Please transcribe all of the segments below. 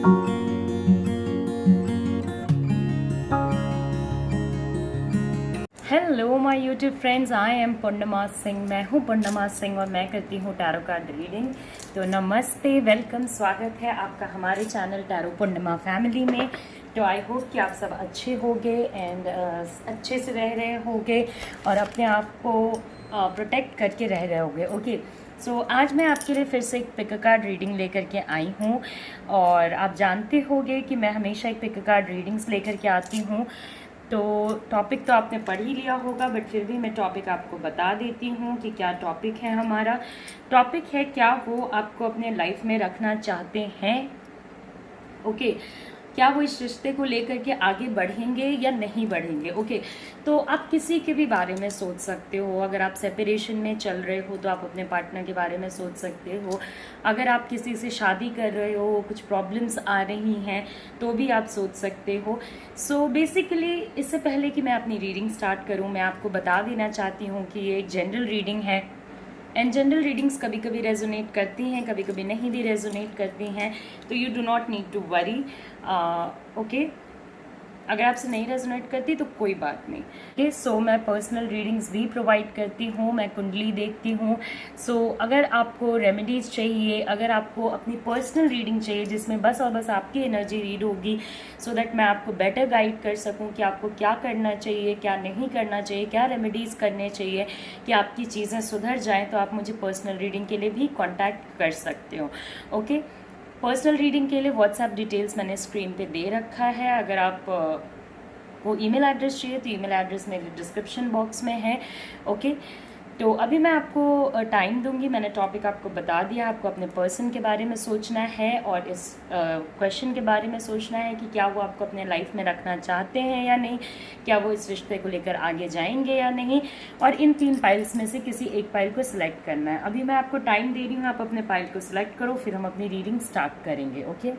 Hello my YouTube friends, I am Purnima Singh. मैं हूँ पूर्णिमा सिंह और मैं करती हूँ टैरो कार्ड रीडिंग। तो नमस्ते, वेलकम, स्वागत है आपका हमारे चैनल टैरो पूर्णिमा फैमिली में। तो आई होप कि आप सब अच्छे होंगे एंड अच्छे से रह रहे होंगे और अपने आप को प्रोटेक्ट करके रह रहे होंगे। ओके, सो आज मैं आपके लिए फिर से एक पिक कार्ड रीडिंग लेकर के आई हूँ। और आप जानते होंगे कि मैं हमेशा एक पिक कार्ड रीडिंग्स लेकर के आती हूँ। तो टॉपिक तो आपने पढ़ ही लिया होगा, बट फिर भी मैं टॉपिक आपको बता देती हूँ कि क्या टॉपिक है हमारा। टॉपिक है, क्या वो आपको अपने लाइफ में रखना चाहते हैं। ओके, क्या वो इस रिश्ते को लेकर के आगे बढ़ेंगे या नहीं बढ़ेंगे। ओके, तो आप किसी के भी बारे में सोच सकते हो। अगर आप सेपरेशन में चल रहे हो तो आप अपने पार्टनर के बारे में सोच सकते हो। अगर आप किसी से शादी कर रहे हो, कुछ प्रॉब्लम्स आ रही हैं, तो भी आप सोच सकते हो। सो बेसिकली इससे पहले कि मैं अपनी रीडिंग स्टार्ट करूं, मैं आपको बता देना चाहती हूं कि ये एक जनरल रीडिंग है एंड जनरल रीडिंग्स कभी कभी रेजोनेट करती हैं, कभी कभी नहीं भी रेजोनेट करती हैं। तो you do not need to worry. Okay, अगर आपसे नहीं रेजोनेट करती तो कोई बात नहीं। ओके, सो मैं पर्सनल रीडिंग्स भी प्रोवाइड करती हूँ, मैं कुंडली देखती हूँ। सो अगर आपको रेमेडीज चाहिए, अगर आपको अपनी पर्सनल रीडिंग चाहिए जिसमें बस और बस आपकी एनर्जी रीड होगी, सो दैट मैं आपको बेटर गाइड कर सकूँ कि आपको क्या करना चाहिए, क्या नहीं करना चाहिए, क्या रेमेडीज़ करने चाहिए कि आपकी चीज़ें सुधर जाएँ, तो आप मुझे पर्सनल रीडिंग के लिए भी कॉन्टैक्ट कर सकते हो। ओके, पर्सनल रीडिंग के लिए व्हाट्सएप डिटेल्स मैंने स्क्रीन पे दे रखा है। अगर आप को ईमेल एड्रेस चाहिए तो ईमेल एड्रेस मेरे डिस्क्रिप्शन बॉक्स में है। ओके, तो अभी मैं आपको टाइम दूंगी। मैंने टॉपिक आपको बता दिया, आपको अपने पर्सन के बारे में सोचना है और इस क्वेश्चन के बारे में सोचना है कि क्या वो आपको अपने लाइफ में रखना चाहते हैं या नहीं, क्या वो इस रिश्ते को लेकर आगे जाएंगे या नहीं। और इन 3 पाइल्स में से किसी एक पाइल को सिलेक्ट करना है। अभी मैं आपको टाइम दे रही हूँ, आप अपने पाइल को सिलेक्ट करो, फिर हम अपनी रीडिंग स्टार्ट करेंगे। ओके,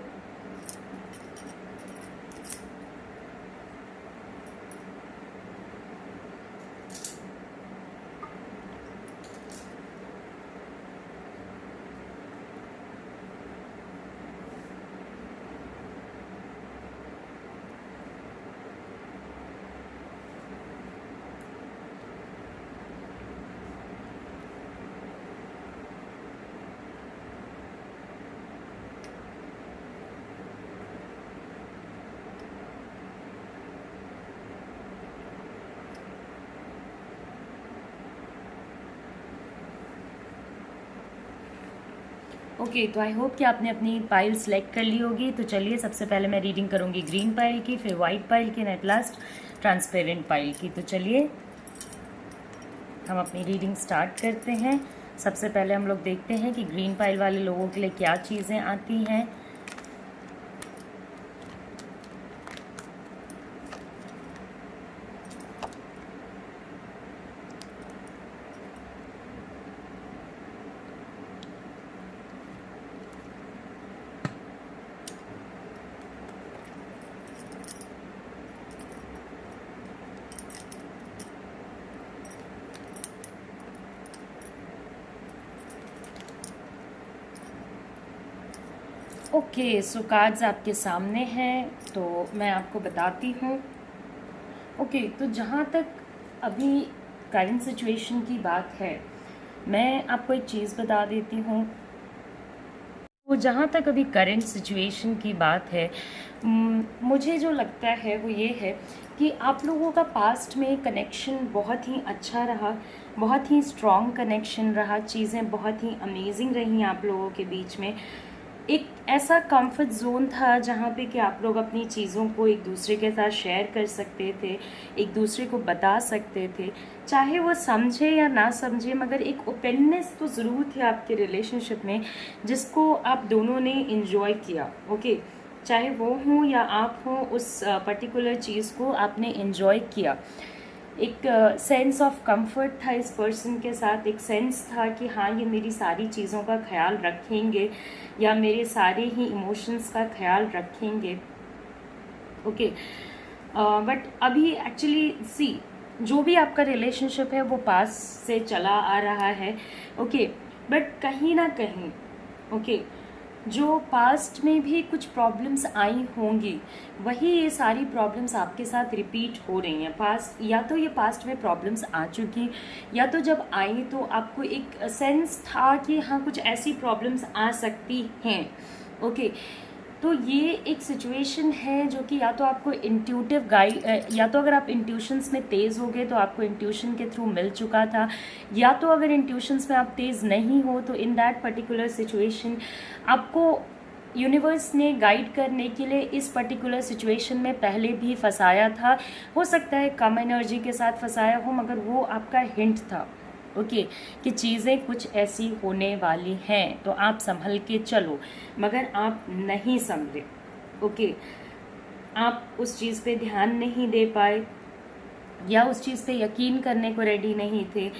ओके, तो आई होप कि आपने अपनी पाइल सेलेक्ट कर ली होगी। तो चलिए, सबसे पहले मैं रीडिंग करूंगी ग्रीन पाइल की, फिर वाइट पाइल की, एट लास्ट ट्रांसपेरेंट पाइल की। तो चलिए हम अपनी रीडिंग स्टार्ट करते हैं। सबसे पहले हम लोग देखते हैं कि ग्रीन पाइल वाले लोगों के लिए क्या चीज़ें आती हैं। ओके, सो कार्ड्स आपके सामने हैं, तो मैं आपको बताती हूँ। ओके, तो जहाँ तक अभी करंट सिचुएशन की बात है, मैं आपको एक चीज़ बता देती हूँ। तो जहाँ तक अभी करंट सिचुएशन की बात है, मुझे जो लगता है वो ये है कि आप लोगों का पास्ट में कनेक्शन बहुत ही अच्छा रहा, बहुत ही स्ट्रॉन्ग कनेक्शन रहा, चीज़ें बहुत ही अमेजिंग रही आप लोगों के बीच में। एक ऐसा कंफर्ट जोन था जहाँ पे कि आप लोग अपनी चीज़ों को एक दूसरे के साथ शेयर कर सकते थे, एक दूसरे को बता सकते थे, चाहे वो समझे या ना समझे, मगर एक ओपननेस तो ज़रूर थी आपके रिलेशनशिप में जिसको आप दोनों ने इन्जॉय किया। ओके, चाहे वो हो या आप हो, उस पर्टिकुलर चीज़ को आपने इन्जॉय किया। एक सेंस ऑफ कंफर्ट था इस पर्सन के साथ, एक सेंस था कि हाँ, ये मेरी सारी चीज़ों का ख्याल रखेंगे या मेरे सारे ही इमोशंस का ख्याल रखेंगे। ओके, बट अभी एक्चुअली सी, जो भी आपका रिलेशनशिप है वो पास से चला आ रहा है। ओके, बट कहीं ना कहीं, ओके, जो पास्ट में भी कुछ प्रॉब्लम्स आई होंगी, वही ये सारी प्रॉब्लम्स आपके साथ रिपीट हो रही हैं। पास्ट, या तो ये पास्ट में प्रॉब्लम्स आ चुकी, या तो जब आई तो आपको एक सेंस था कि हाँ कुछ ऐसी प्रॉब्लम्स आ सकती हैं। ओके, तो ये एक सिचुएशन है जो कि या तो आपको इंट्यूटिव गाइड, या तो अगर आप इंट्यूशंस में तेज़ हो गए तो आपको इंट्यूशन के थ्रू मिल चुका था, या तो अगर इंट्यूशंस में आप तेज़ नहीं हो तो इन दैट पर्टिकुलर सिचुएशन आपको यूनिवर्स ने गाइड करने के लिए इस पर्टिकुलर सिचुएशन में पहले भी फंसाया था। हो सकता है कम एनर्जी के साथ फंसाया हो, मगर वो आपका हिंट था। ओके, कि चीज़ें कुछ ऐसी होने वाली हैं, तो आप संभल के चलो। मगर आप नहीं संभले। ओके, आप उस चीज़ पे ध्यान नहीं दे पाए, या उस चीज़ पे यकीन करने को रेडी नहीं थे।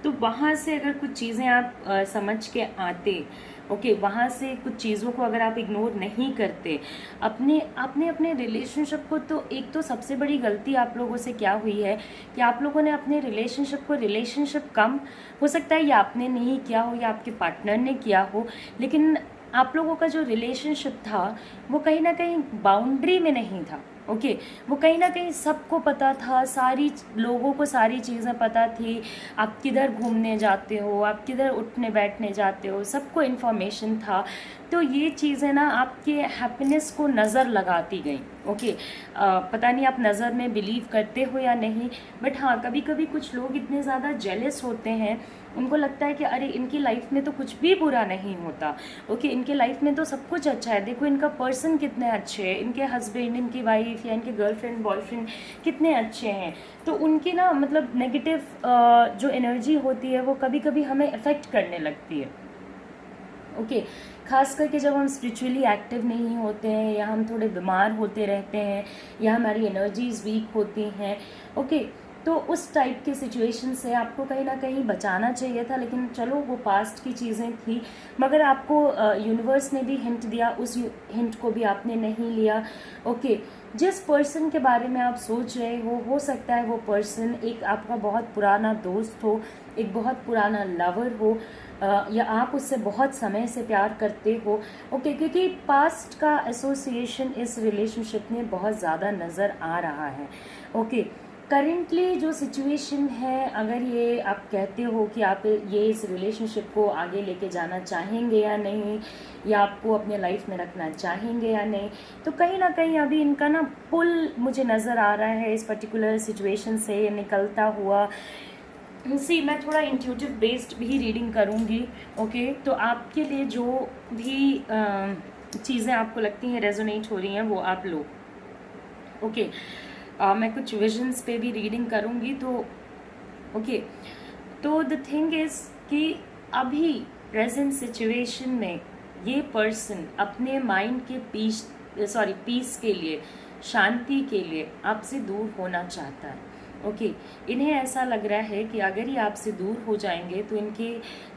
तो वहाँ से अगर कुछ चीज़ें आप समझ के आते, ओके, वहाँ से कुछ चीज़ों को अगर आप इग्नोर नहीं करते, अपने रिलेशनशिप को, तो एक तो सबसे बड़ी गलती आप लोगों से क्या हुई है कि आप लोगों ने अपने रिलेशनशिप कम हो सकता है या आपने नहीं किया हो या आपके पार्टनर ने किया हो, लेकिन आप लोगों का जो रिलेशनशिप था वो कहीं ना कहीं बाउंड्री में नहीं था। ओके, वो कहीं ना कहीं सबको पता था, सारी लोगों को सारी चीज़ें पता थी। आप किधर घूमने जाते हो, आप किधर उठने बैठने जाते हो, सबको इन्फॉर्मेशन था। तो ये चीज़ें ना आपके हैप्पीनेस को नज़र लगाती गई। ओके, पता नहीं आप नज़र में बिलीव करते हो या नहीं, बट हाँ, कभी कभी कुछ लोग इतने ज़्यादा जेलस होते हैं, उनको लगता है कि अरे इनकी लाइफ में तो कुछ भी बुरा नहीं होता। ओके, इनके लाइफ में तो सब कुछ अच्छा है, देखो इनका पर्सन कितने अच्छे हैं, इनके हस्बैंड, इनकी वाइफ या इनके गर्लफ्रेंड बॉयफ्रेंड कितने अच्छे हैं। तो उनकी ना मतलब नेगेटिव जो एनर्जी होती है वो कभी कभी हमें अफेक्ट करने लगती है। ओके, खास करके जब हम स्पिरिचुअली एक्टिव नहीं होते हैं, या हम थोड़े बीमार होते रहते हैं, या हमारी एनर्जीज वीक होती हैं। ओके, तो उस टाइप के सिचुएशन से आपको कहीं ना कहीं बचाना चाहिए था, लेकिन चलो वो पास्ट की चीज़ें थी। मगर आपको यूनिवर्स ने भी हिंट दिया, उस हिंट को भी आपने नहीं लिया। ओके, जिस पर्सन के बारे में आप सोच रहे हो सकता है वो पर्सन एक आपका बहुत पुराना दोस्त हो, एक बहुत पुराना लवर हो, या आप उससे बहुत समय से प्यार करते हो। ओके, क्योंकि पास्ट का एसोसिएशन इस रिलेशनशिप में बहुत ज़्यादा नज़र आ रहा है। ओके, करेंटली जो सिचुएशन है, अगर ये आप कहते हो कि आप ये इस रिलेशनशिप को आगे लेके जाना चाहेंगे या नहीं, या आपको अपने लाइफ में रखना चाहेंगे या नहीं, तो कहीं ना कहीं अभी इनका ना पुल मुझे नज़र आ रहा है इस पर्टिकुलर सिचुएशन से निकलता हुआ। मैं थोड़ा इंट्यूटिव बेस्ड भी रीडिंग करूँगी। ओके, तो आपके लिए जो भी चीज़ें आपको लगती हैं रेजोनेट हो रही हैं वो आप लो। ओके, मैं कुछ विजन्स पे भी रीडिंग करूँगी। तो ओके, तो द थिंग इज़ कि अभी प्रेजेंट सिचुएशन में ये पर्सन अपने माइंड के पीस के लिए, शांति के लिए आपसे दूर होना चाहता है। ओके, इन्हें ऐसा लग रहा है कि अगर ये आपसे दूर हो जाएंगे तो इनके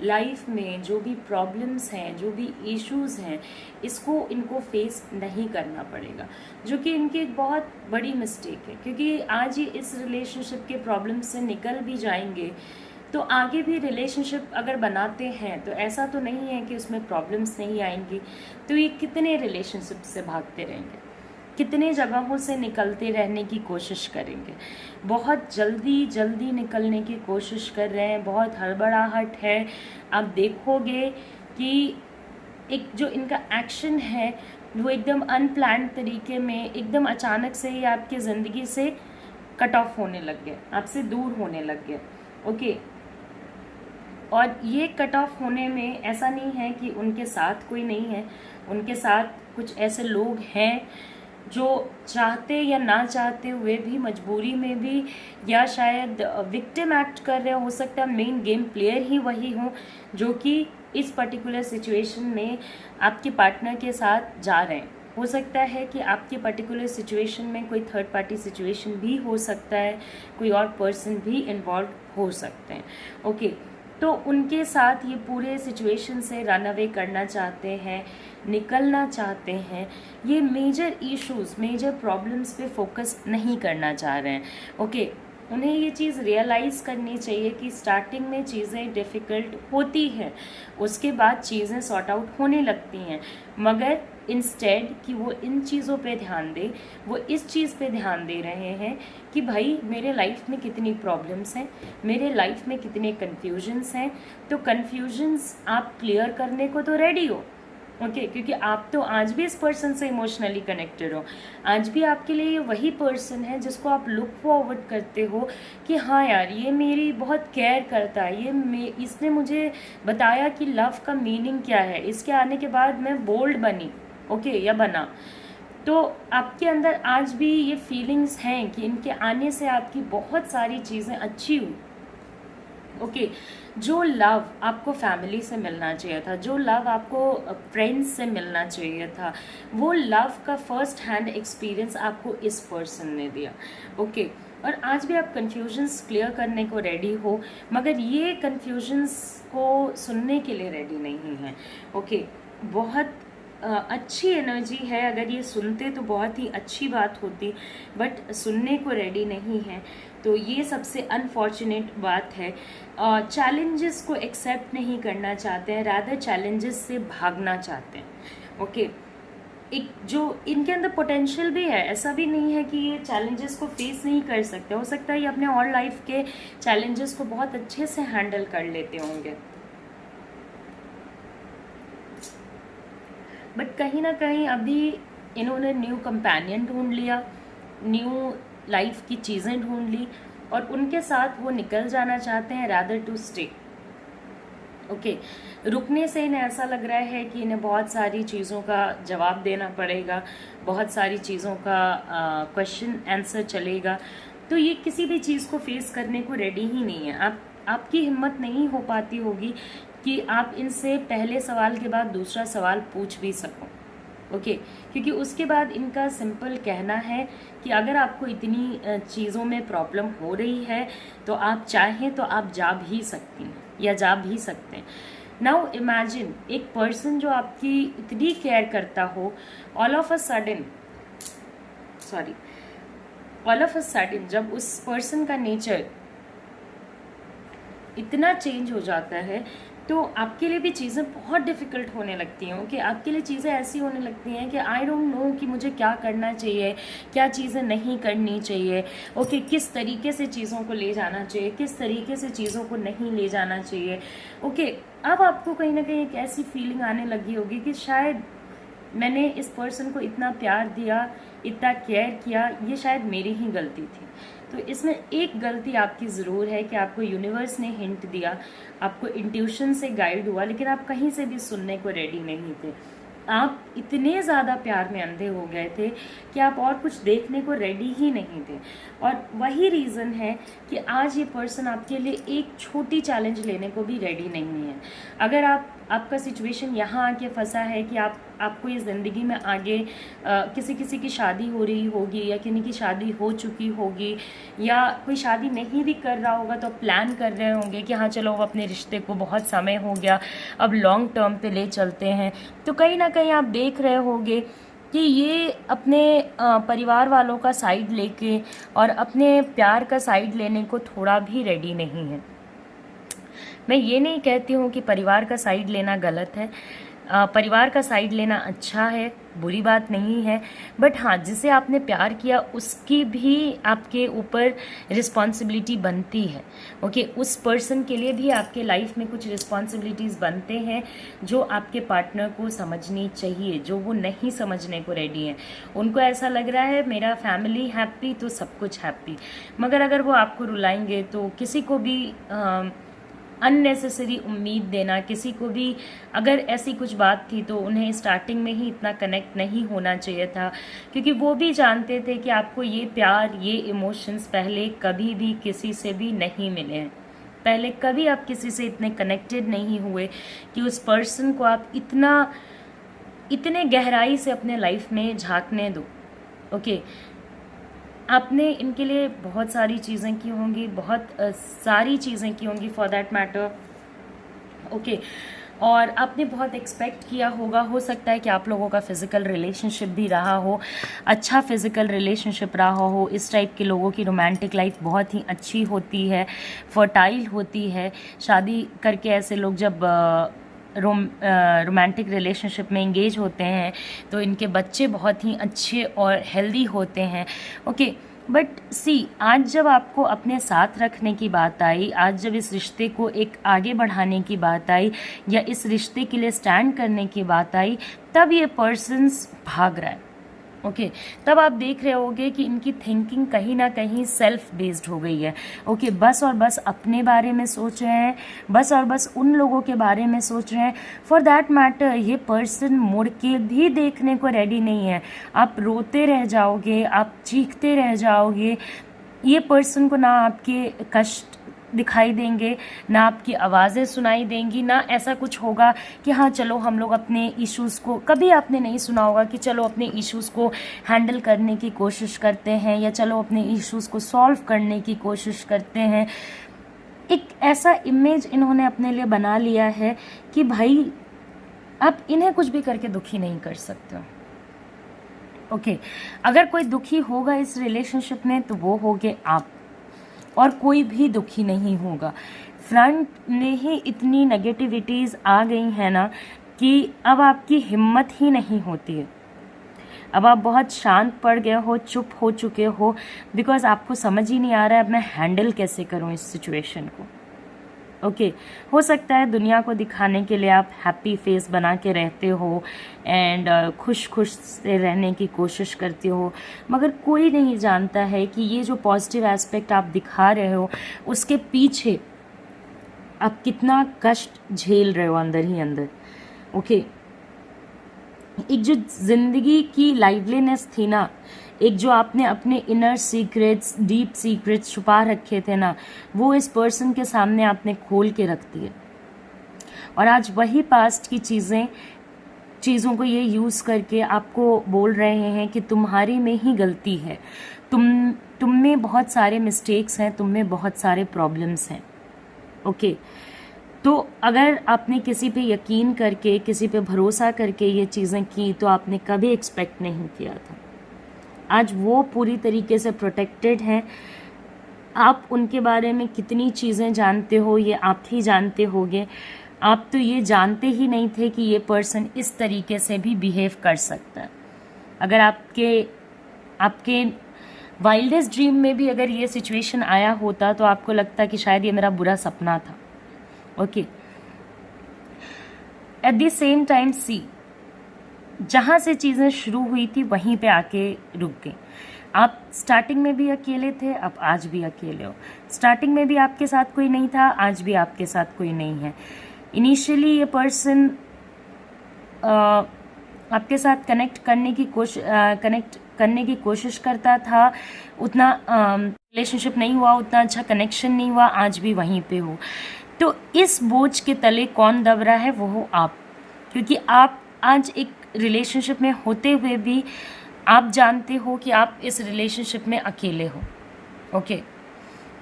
लाइफ में जो भी प्रॉब्लम्स हैं, जो भी इश्यूज़ हैं, इनको फेस नहीं करना पड़ेगा, जो कि इनकी एक बहुत बड़ी मिस्टेक है। क्योंकि आज ये इस रिलेशनशिप के प्रॉब्लम्स से निकल भी जाएंगे तो आगे भी रिलेशनशिप अगर बनाते हैं तो ऐसा तो नहीं है कि उसमें प्रॉब्लम्स नहीं आएंगी। तो ये कितने रिलेशनशिप से भागते रहेंगे, कितने जगहों से निकलते रहने की कोशिश करेंगे, बहुत जल्दी निकलने की कोशिश कर रहे हैं, बहुत हड़बड़ाहट है। आप देखोगे कि एक जो इनका एक्शन है वो एकदम अनप्लान्ड तरीके में, एकदम अचानक से ही आपकी ज़िंदगी से कट ऑफ होने लग गए, आपसे दूर होने लग गए। ओके, और ये कट ऑफ होने में ऐसा नहीं है कि उनके साथ कोई नहीं है, उनके साथ कुछ ऐसे लोग हैं जो चाहते या ना चाहते हुए भी, मजबूरी में भी, या शायद विक्टिम एक्ट कर रहे हो सकता है मेन गेम प्लेयर ही वही हो जो कि इस पर्टिकुलर सिचुएशन में आपके पार्टनर के साथ जा रहे हैं। हो सकता है कि आपके पर्टिकुलर सिचुएशन में कोई थर्ड पार्टी सिचुएशन भी हो सकता है, कोई और पर्सन भी इन्वॉल्व हो सकते हैं। ओके, तो उनके साथ ये पूरे सिचुएशन से रन अवे करना चाहते हैं, निकलना चाहते हैं। ये मेजर इश्यूज़, मेजर प्रॉब्लम्स पे फोकस नहीं करना चाह रहे हैं। ओके, उन्हें ये चीज़ रियलाइज़ करनी चाहिए कि स्टार्टिंग में चीज़ें डिफ़िकल्ट होती हैं, उसके बाद चीज़ें सॉर्ट आउट होने लगती हैं, मगर इंस्टेड कि वो इन चीज़ों पे ध्यान दे, वो इस चीज़ पे ध्यान दे रहे हैं कि भाई मेरे लाइफ में कितनी प्रॉब्लम्स हैं, मेरे लाइफ में कितने कन्फ्यूजन्स हैं, तो कन्फ्यूजन्स आप क्लियर करने को तो रेडी हो, ओके क्योंकि आप तो आज भी इस पर्सन से इमोशनली कनेक्टेड हो, आज भी आपके लिए ये वही पर्सन है जिसको आप लुक फॉरवर्ड करते हो कि हाँ यार ये मेरी बहुत केयर करता है, इसने मुझे बताया कि लव का मीनिंग क्या है, इसके आने के बाद मैं बोल्ड बनी, ओके या बना। तो आपके अंदर आज भी ये फीलिंग्स हैं कि इनके आने से आपकी बहुत सारी चीज़ें अच्छी हुई, ओके जो लव आपको फैमिली से मिलना चाहिए था, जो लव आपको फ्रेंड्स से मिलना चाहिए था, वो लव का फर्स्ट हैंड एक्सपीरियंस आपको इस पर्सन ने दिया, ओके और आज भी आप कन्फ्यूजन्स क्लियर करने को रेडी हो, मगर ये कन्फ्यूजन्स को सुनने के लिए रेडी नहीं है, ओके बहुत अच्छी एनर्जी है, अगर ये सुनते तो बहुत ही अच्छी बात होती, बट सुनने को रेडी नहीं है, तो ये सबसे अनफॉर्चुनेट बात है। चैलेंजेस को एक्सेप्ट नहीं करना चाहते हैं, रादर चैलेंजेस से भागना चाहते हैं, ओके एक जो इनके अंदर पोटेंशियल भी है, ऐसा भी नहीं है कि ये चैलेंजेस को फेस नहीं कर सकते, हो सकता है ये अपने और लाइफ के चैलेंजेस को बहुत अच्छे से हैंडल कर लेते होंगे, बट कहीं ना कहीं अभी इन्होंने न्यू कंपेनियन ढूंढ लिया, न्यू लाइफ की चीज़ें ढूंढ ली और उनके साथ वो निकल जाना चाहते हैं रादर टू स्टे, ओके रुकने से इन्हें ऐसा लग रहा है कि इन्हें बहुत सारी चीज़ों का जवाब देना पड़ेगा, बहुत सारी चीज़ों का क्वेश्चन आंसर चलेगा, तो ये किसी भी चीज़ को फेस करने को रेडी ही नहीं है। आपकी हिम्मत नहीं हो पाती होगी कि आप इनसे पहले सवाल के बाद दूसरा सवाल पूछ भी सको, ओके क्योंकि उसके बाद इनका सिंपल कहना है कि अगर आपको इतनी चीज़ों में प्रॉब्लम हो रही है तो आप चाहें तो आप जा भी सकती हैं या जा भी सकते हैं। नाउ इमेजिन एक पर्सन जो आपकी इतनी केयर करता हो, ऑल ऑफ अ सडन जब उस पर्सन का नेचर इतना चेंज हो जाता है तो आपके लिए भी चीज़ें बहुत डिफ़िकल्ट होने लगती हैं, ओके आपके लिए चीज़ें ऐसी होने लगती हैं कि आई डोंट नो कि मुझे क्या करना चाहिए, क्या चीज़ें नहीं करनी चाहिए, ओके किस तरीके से चीज़ों को ले जाना चाहिए, किस तरीके से चीज़ों को नहीं ले जाना चाहिए, ओके अब आपको कहीं ना कहीं एक ऐसी फीलिंग आने लगी होगी कि शायद मैंने इस पर्सन को इतना प्यार दिया, इतना केयर किया, ये शायद मेरी ही गलती थी। तो इसमें एक गलती आपकी ज़रूर है कि आपको यूनिवर्स ने हिंट दिया, आपको इंट्यूशन से गाइड हुआ, लेकिन आप कहीं से भी सुनने को रेडी नहीं थे। आप इतने ज़्यादा प्यार में अंधे हो गए थे कि आप और कुछ देखने को रेडी ही नहीं थे, और वही रीज़न है कि आज ये पर्सन आपके लिए एक छोटी चैलेंज लेने को भी रेडी नहीं है। अगर आपका सिचुएशन यहाँ आके फंसा है कि आपको ये ज़िंदगी में आगे किसी की शादी हो रही होगी या किन्हीं की शादी हो चुकी होगी या कोई शादी नहीं भी कर रहा होगा तो प्लान कर रहे होंगे कि हाँ चलो अपने रिश्ते को बहुत समय हो गया, अब लॉन्ग टर्म पे ले चलते हैं, तो कहीं ना कहीं आप देख रहे होंगे कि ये अपने परिवार वालों का साइड लेके और अपने प्यार का साइड लेने को थोड़ा भी रेडी नहीं है। मैं ये नहीं कहती हूँ कि परिवार का साइड लेना गलत है, परिवार का साइड लेना अच्छा है, बुरी बात नहीं है, बट हाँ जिसे आपने प्यार किया उसकी भी आपके ऊपर रिस्पॉन्सिबिलिटी बनती है, ओके उस पर्सन के लिए भी आपके लाइफ में कुछ रिस्पॉन्सिबिलिटीज़ बनते हैं जो आपके पार्टनर को समझनी चाहिए, जो वो नहीं समझने को रेडी हैं। उनको ऐसा लग रहा है मेरा फैमिली हैप्पी तो सब कुछ हैप्पी, मगर अगर वो आपको रुलाएंगे तो किसी को भी अननेसेसरी उम्मीद देना, किसी को भी अगर ऐसी कुछ बात थी तो उन्हें स्टार्टिंग में ही इतना कनेक्ट नहीं होना चाहिए था, क्योंकि वो भी जानते थे कि आपको ये प्यार, ये इमोशंस पहले कभी भी किसी से भी नहीं मिले हैं, पहले कभी आप किसी से इतने कनेक्टेड नहीं हुए कि उस पर्सन को आप इतने गहराई से अपने लाइफ में झांकने दो, ओके आपने इनके लिए बहुत सारी चीज़ें की होंगी, बहुत सारी चीज़ें की होंगी फॉर दैट मैटर, ओके और आपने बहुत एक्सपेक्ट किया होगा, हो सकता है कि आप लोगों का फिज़िकल रिलेशनशिप भी रहा हो, अच्छा फिज़िकल रिलेशनशिप रहा हो। इस टाइप के लोगों की रोमांटिक लाइफ बहुत ही अच्छी होती है, फर्टाइल होती है। शादी करके ऐसे लोग जब रोमांटिक रिलेशनशिप में इंगेज होते हैं तो इनके बच्चे बहुत ही अच्छे और हेल्दी होते हैं। ओके, बट सी, आज जब आपको अपने साथ रखने की बात आई, आज जब इस रिश्ते को एक आगे बढ़ाने की बात आई या इस रिश्ते के लिए स्टैंड करने की बात आई, तब ये पर्सन्स भाग रहा है। ओके, तब आप देख रहे होगे कि इनकी थिंकिंग कहीं ना कहीं सेल्फ बेस्ड हो गई है। ओके, बस और बस अपने बारे में सोच रहे हैं, बस और बस उन लोगों के बारे में सोच रहे हैं। फॉर दैट मैटर ये पर्सन मुड़ के भी देखने को रेडी नहीं है। आप रोते रह जाओगे, आप चीखते रह जाओगे, ये पर्सन को ना आपके कष्ट दिखाई देंगे, ना आपकी आवाज़ें सुनाई देंगी, ना ऐसा कुछ होगा कि हाँ चलो हम लोग अपने इश्यूज़ को, कभी आपने नहीं सुना होगा कि चलो अपने इश्यूज़ को हैंडल करने की कोशिश करते हैं या चलो अपने इश्यूज़ को सॉल्व करने की कोशिश करते हैं। एक ऐसा इमेज इन्होंने अपने लिए बना लिया है कि भाई आप इन्हें कुछ भी करके दुखी नहीं कर सकते हो। ओके, अगर कोई दुखी होगा इस रिलेशनशिप में तो वो होगे आप, और कोई भी दुखी नहीं होगा। फ्रंट में ही इतनी नेगेटिविटीज़ आ गई हैं ना कि अब आपकी हिम्मत ही नहीं होती है। अब आप बहुत शांत पड़ गए हो, चुप हो चुके हो, बिकॉज आपको समझ ही नहीं आ रहा है अब मैं हैंडल कैसे करूं इस सिचुएशन को। ओके, हो सकता है दुनिया को दिखाने के लिए आप हैप्पी फेस बना के रहते हो एंड खुश खुश से रहने की कोशिश करते हो, मगर कोई नहीं जानता है कि ये जो पॉजिटिव एस्पेक्ट आप दिखा रहे हो उसके पीछे आप कितना कष्ट झेल रहे हो अंदर ही अंदर। ओके, एक जो जिंदगी की लाइवलीनेस थी ना, एक जो आपने अपने इनर सीक्रेट्स, डीप सीक्रेट्स छुपा रखे थे ना, वो इस पर्सन के सामने आपने खोल के रख दिए। और आज वही पास्ट की चीज़ों को ये यूज़ करके आपको बोल रहे हैं कि तुम्हारी में ही गलती है, तुम में बहुत सारे मिस्टेक्स हैं, तुम में बहुत सारे प्रॉब्लम्स हैं। ओके, तो अगर आपने किसी पे यकीन करके, किसी पे भरोसा करके ये चीज़ें की तो आपने कभी एक्सपेक्ट नहीं किया था। आज वो पूरी तरीके से प्रोटेक्टेड हैं। आप उनके बारे में कितनी चीज़ें जानते हो ये आप ही जानते होगे। आप तो ये जानते ही नहीं थे कि ये पर्सन इस तरीके से भी बिहेव कर सकता है। अगर आपके वाइल्डेस्ट ड्रीम में भी अगर ये सिचुएशन आया होता तो आपको लगता कि शायद ये मेरा बुरा सपना था। Okay, at the same time see, जहाँ से चीज़ें शुरू हुई थी वहीं पे आके रुक गई। आप स्टार्टिंग में भी अकेले थे, आप आज भी अकेले हो। स्टार्टिंग में भी आपके साथ कोई नहीं था, आज भी आपके साथ कोई नहीं है। इनिशियली ये पर्सन आपके साथ कनेक्ट करने की कोशिश करता था, उतना रिलेशनशिप नहीं हुआ, उतना अच्छा कनेक्शन नहीं हुआ, आज भी वहीं पे हो। तो इस बोझ के तले कौन दब रहा है? वो हो आप, क्योंकि आप आज एक रिलेशनशिप में होते हुए भी आप जानते हो कि आप इस रिलेशनशिप में अकेले हो। ओके,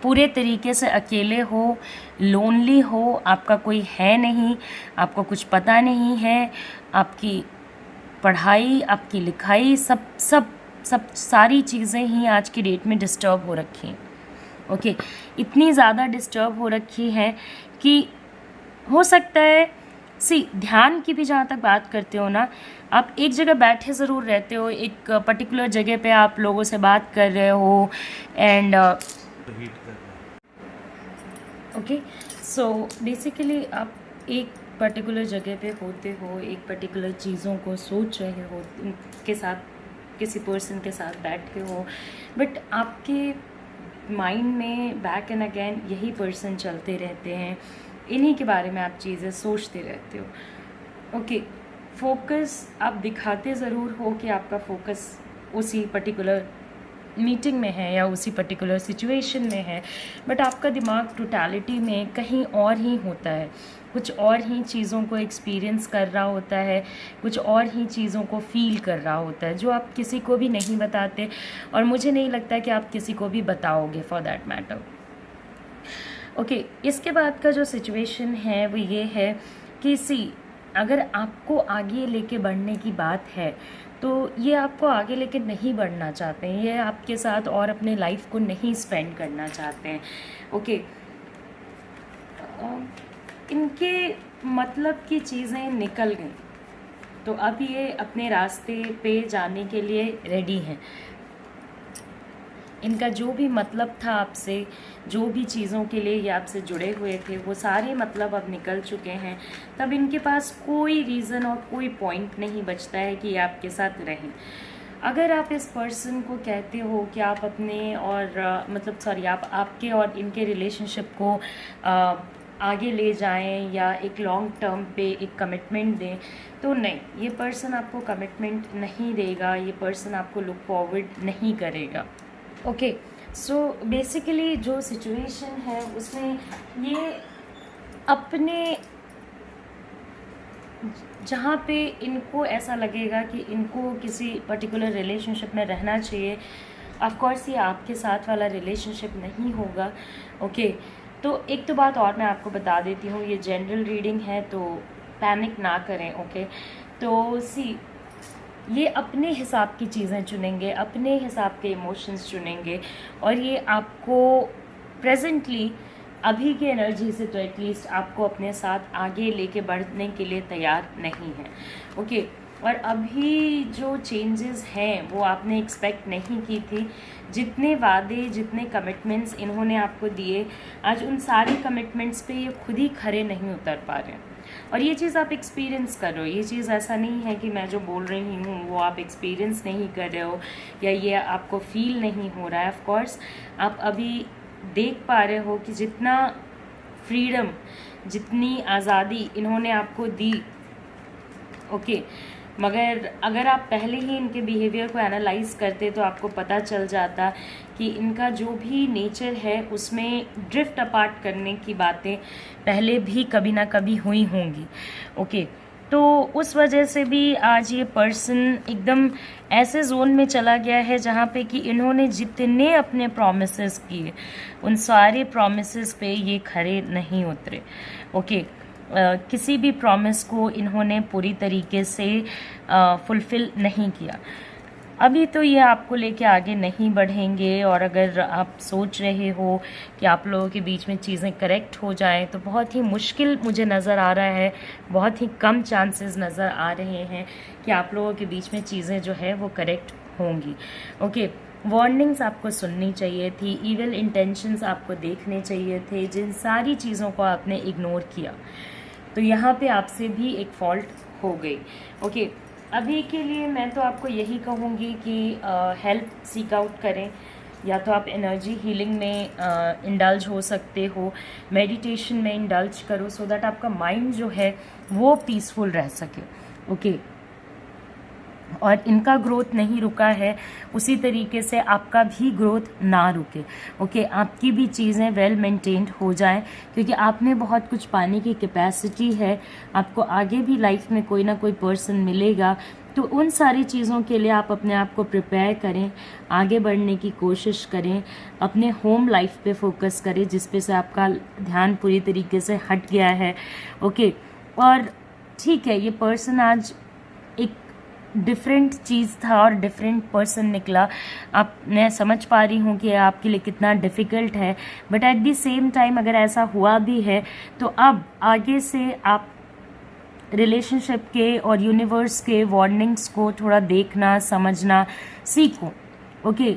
पूरे तरीके से अकेले हो, लोनली हो, आपका कोई है नहीं, आपको कुछ पता नहीं है, आपकी पढ़ाई, आपकी लिखाई, सब सारी चीज़ें ही आज की डेट में डिस्टर्ब हो रखी हैं। ओके, इतनी ज़्यादा डिस्टर्ब हो रखी है कि हो सकता है, ध्यान की भी जहाँ तक बात करते हो ना, आप एक जगह बैठे ज़रूर रहते हो, एक पर्टिकुलर जगह पे आप लोगों से बात कर रहे हो एंड ओके, सो बेसिकली आप एक पर्टिकुलर जगह पे होते हो, एक पर्टिकुलर चीज़ों को सोच रहे हो, उनके साथ किसी पर्सन के साथ बैठे हो, बट आपके माइंड में बैक एंड अगेन यही पर्सन चलते रहते हैं, इन्हीं के बारे में आप चीज़ें सोचते रहते हो। ओके, फोकस आप दिखाते ज़रूर हो कि आपका फोकस उसी पर्टिकुलर मीटिंग में है या उसी पर्टिकुलर सिचुएशन में है, बट आपका दिमाग टोटलिटी में कहीं और ही होता है, कुछ और ही चीज़ों को एक्सपीरियंस कर रहा होता है, कुछ और ही चीज़ों को फील कर रहा होता है, जो आप किसी को भी नहीं बताते, और मुझे नहीं लगता कि आप किसी को भी बताओगे फॉर दैट मैटर। ओके, इसके बाद का जो सिचुएशन है वो ये है किसी अगर आपको आगे लेके बढ़ने की बात है तो ये आपको आगे लेके नहीं बढ़ना चाहते हैं, ये आपके साथ और अपने लाइफ को नहीं स्पेंड करना चाहते हैं। ओके, इनके मतलब की चीज़ें निकल गई तो अब ये अपने रास्ते पे जाने के लिए रेडी हैं। इनका जो भी मतलब था आपसे, जो भी चीज़ों के लिए ये आपसे जुड़े हुए थे, वो सारे मतलब अब निकल चुके हैं। तब इनके पास कोई रीज़न और कोई पॉइंट नहीं बचता है कि ये आपके साथ रहें। अगर आप इस पर्सन को कहते हो कि आप अपने और आप आपके और इनके रिलेशनशिप को आगे ले जाएं या एक लॉन्ग टर्म पे एक कमिटमेंट दें, तो नहीं, ये पर्सन आपको कमिटमेंट नहीं देगा, ये पर्सन आपको लुक फॉरवर्ड नहीं करेगा। ओके, सो बेसिकली जो सिचुएशन है उसमें ये अपने जहाँ पे इनको ऐसा लगेगा कि इनको किसी पर्टिकुलर रिलेशनशिप में रहना चाहिए, ऑफ कोर्स ये आपके साथ वाला रिलेशनशिप नहीं होगा। ओके, तो एक तो बात और मैं आपको बता देती हूँ, ये जनरल रीडिंग है तो पैनिक ना करें। ओके, तो ये अपने हिसाब की चीज़ें चुनेंगे, अपने हिसाब के इमोशंस चुनेंगे, और ये आपको प्रेजेंटली अभी के एनर्जी से तो एटलीस्ट आपको अपने साथ आगे लेके बढ़ने के लिए तैयार नहीं है। ओके, और अभी जो चेंजेस हैं वो आपने एक्सपेक्ट नहीं की थी। जितने वादे, जितने कमिटमेंट्स इन्होंने आपको दिए, आज उन सारे कमिटमेंट्स पे ये खुद ही खरे नहीं उतर पा रहे हैं। और ये चीज़ आप एक्सपीरियंस कर रहे हो, ये चीज़ ऐसा नहीं है कि मैं जो बोल रही हूँ वो आप एक्सपीरियंस नहीं कर रहे हो या ये आपको फील नहीं हो रहा है। ऑफ कोर्स आप अभी देख पा रहे हो कि जितना फ्रीडम, जितनी आज़ादी इन्होंने आपको दी। ओके, मगर अगर आप पहले ही इनके बिहेवियर को एनालाइज करते तो आपको पता चल जाता कि इनका जो भी नेचर है उसमें ड्रिफ्ट अपार्ट करने की बातें पहले भी कभी ना कभी हुई होंगी। ओके, तो उस वजह से भी आज ये पर्सन एकदम ऐसे जोन में चला गया है जहाँ पे कि इन्होंने जितने अपने प्रॉमिसेस किए उन सारे प्रॉमिसेस पे ये खरे नहीं उतरे। ओके, किसी भी प्रॉमिस को इन्होंने पूरी तरीके से फुलफ़िल नहीं किया। अभी तो ये आपको लेके आगे नहीं बढ़ेंगे, और अगर आप सोच रहे हो कि आप लोगों के बीच में चीज़ें करेक्ट हो जाएं तो बहुत ही मुश्किल मुझे नज़र आ रहा है, बहुत ही कम चांसेस नज़र आ रहे हैं कि आप लोगों के बीच में चीज़ें जो है वो करेक्ट होंगी। ओके, वार्निंग्स आपको सुननी चाहिए थी, इविल इंटेंशंस आपको देखने चाहिए थे, जिन सारी चीज़ों को आपने इग्नोर किया, तो यहाँ पे आपसे भी एक फॉल्ट हो गई। ओके, अभी के लिए मैं तो आपको यही कहूँगी कि हेल्प सीक आउट करें, या तो आप एनर्जी हीलिंग में इंडल्ज हो सकते हो, मेडिटेशन में इंडल्ज करो, सो दैट आपका माइंड जो है वो पीसफुल रह सके। ओके, और इनका ग्रोथ नहीं रुका है, उसी तरीके से आपका भी ग्रोथ ना रुके। ओके, आपकी भी चीज़ें वेल मेंटेन्ड हो जाएं, क्योंकि आप में बहुत कुछ पाने की कैपेसिटी है। आपको आगे भी लाइफ में कोई ना कोई पर्सन मिलेगा, तो उन सारी चीज़ों के लिए आप अपने आप को प्रिपेयर करें, आगे बढ़ने की कोशिश करें, अपने होम लाइफ पे फोकस करें जिस पे से आपका ध्यान पूरी तरीके से हट गया है। ओके, और ठीक है, ये पर्सन आज एक डिफरेंट चीज़ था और डिफरेंट पर्सन निकला। आप मैं समझ पा रही हूँ कि आपके लिए कितना डिफ़िकल्ट है, but at the same time अगर ऐसा हुआ भी है तो अब आगे से आप रिलेशनशिप के और यूनिवर्स के वार्निंग्स को थोड़ा देखना समझना सीखो। ओके,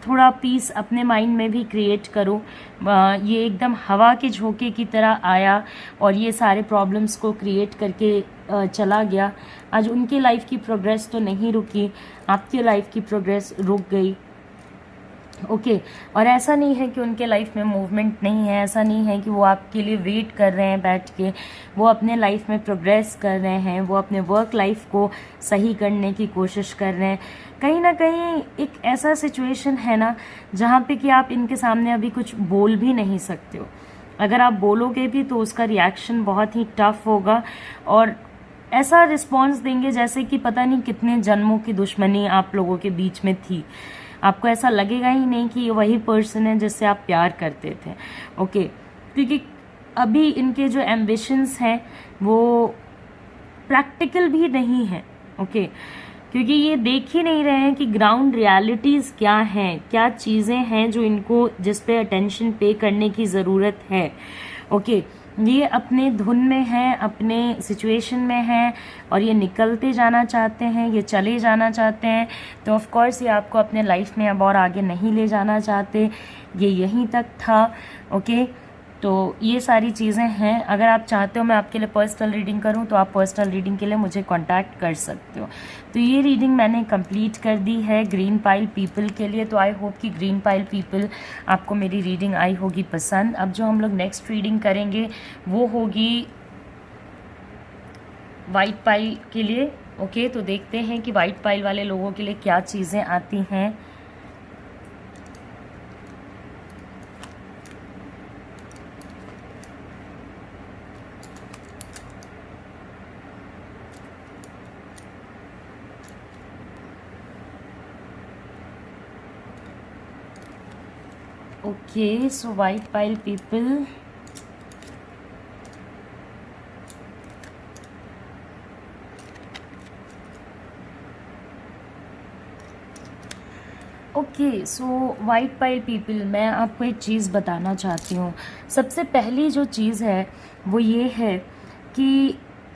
थोड़ा पीस अपने माइंड में भी क्रिएट करो। ये एकदम हवा के झोंके की तरह आया और ये सारे प्रॉब्लम्स को क्रिएट करके चला गया। आज उनके लाइफ की प्रोग्रेस तो नहीं रुकी, आपकी लाइफ की प्रोग्रेस रुक गई। ओके, और ऐसा नहीं है कि उनके लाइफ में मूवमेंट नहीं है, ऐसा नहीं है कि वो आपके लिए वेट कर रहे हैं बैठ के। वो अपने लाइफ में प्रोग्रेस कर रहे हैं, वो अपने वर्क लाइफ को सही करने की कोशिश कर रहे हैं। कहीं ना कहीं एक ऐसा सिचुएशन है ना जहाँ पे कि आप इनके सामने अभी कुछ बोल भी नहीं सकते हो। अगर आप बोलोगे भी तो उसका रिएक्शन बहुत ही टफ होगा और ऐसा रिस्पॉन्स देंगे जैसे कि पता नहीं कितने जन्मों की दुश्मनी आप लोगों के बीच में थी। आपको ऐसा लगेगा ही नहीं कि ये वही पर्सन है जिससे आप प्यार करते थे। ओके, क्योंकि अभी इनके जो एम्बिशंस हैं वो प्रैक्टिकल भी नहीं है। ओके, क्योंकि ये देख ही नहीं रहे हैं कि ग्राउंड रियलिटीज़ क्या हैं, क्या चीज़ें हैं जो इनको जिस पे अटेंशन पे करने की ज़रूरत है। ओके, ये अपने धुन में हैं, अपने सिचुएशन में हैं और ये निकलते जाना चाहते हैं, ये चले जाना चाहते हैं। तो ऑफ कोर्स ये आपको अपने लाइफ में अब और आगे नहीं ले जाना चाहते, ये यहीं तक था। ओके, तो ये सारी चीज़ें हैं। अगर आप चाहते हो मैं आपके लिए पर्सनल रीडिंग करूं तो आप पर्सनल रीडिंग के लिए मुझे कांटेक्ट कर सकते हो। तो ये रीडिंग मैंने कंप्लीट कर दी है ग्रीन पाइल पीपल के लिए। तो आई होप कि ग्रीन पाइल पीपल आपको मेरी रीडिंग आई होगी पसंद। अब जो हम लोग नेक्स्ट रीडिंग करेंगे वो होगी वाइट पाइल के लिए। ओके, तो देखते हैं कि वाइट पाइल वाले लोगों के लिए क्या चीज़ें आती हैं। Okay, so white pile people. Okay, सो वाइट पाइल पीपल, मैं आपको एक चीज़ बताना चाहती हूँ। सबसे पहली जो चीज़ है वो ये है कि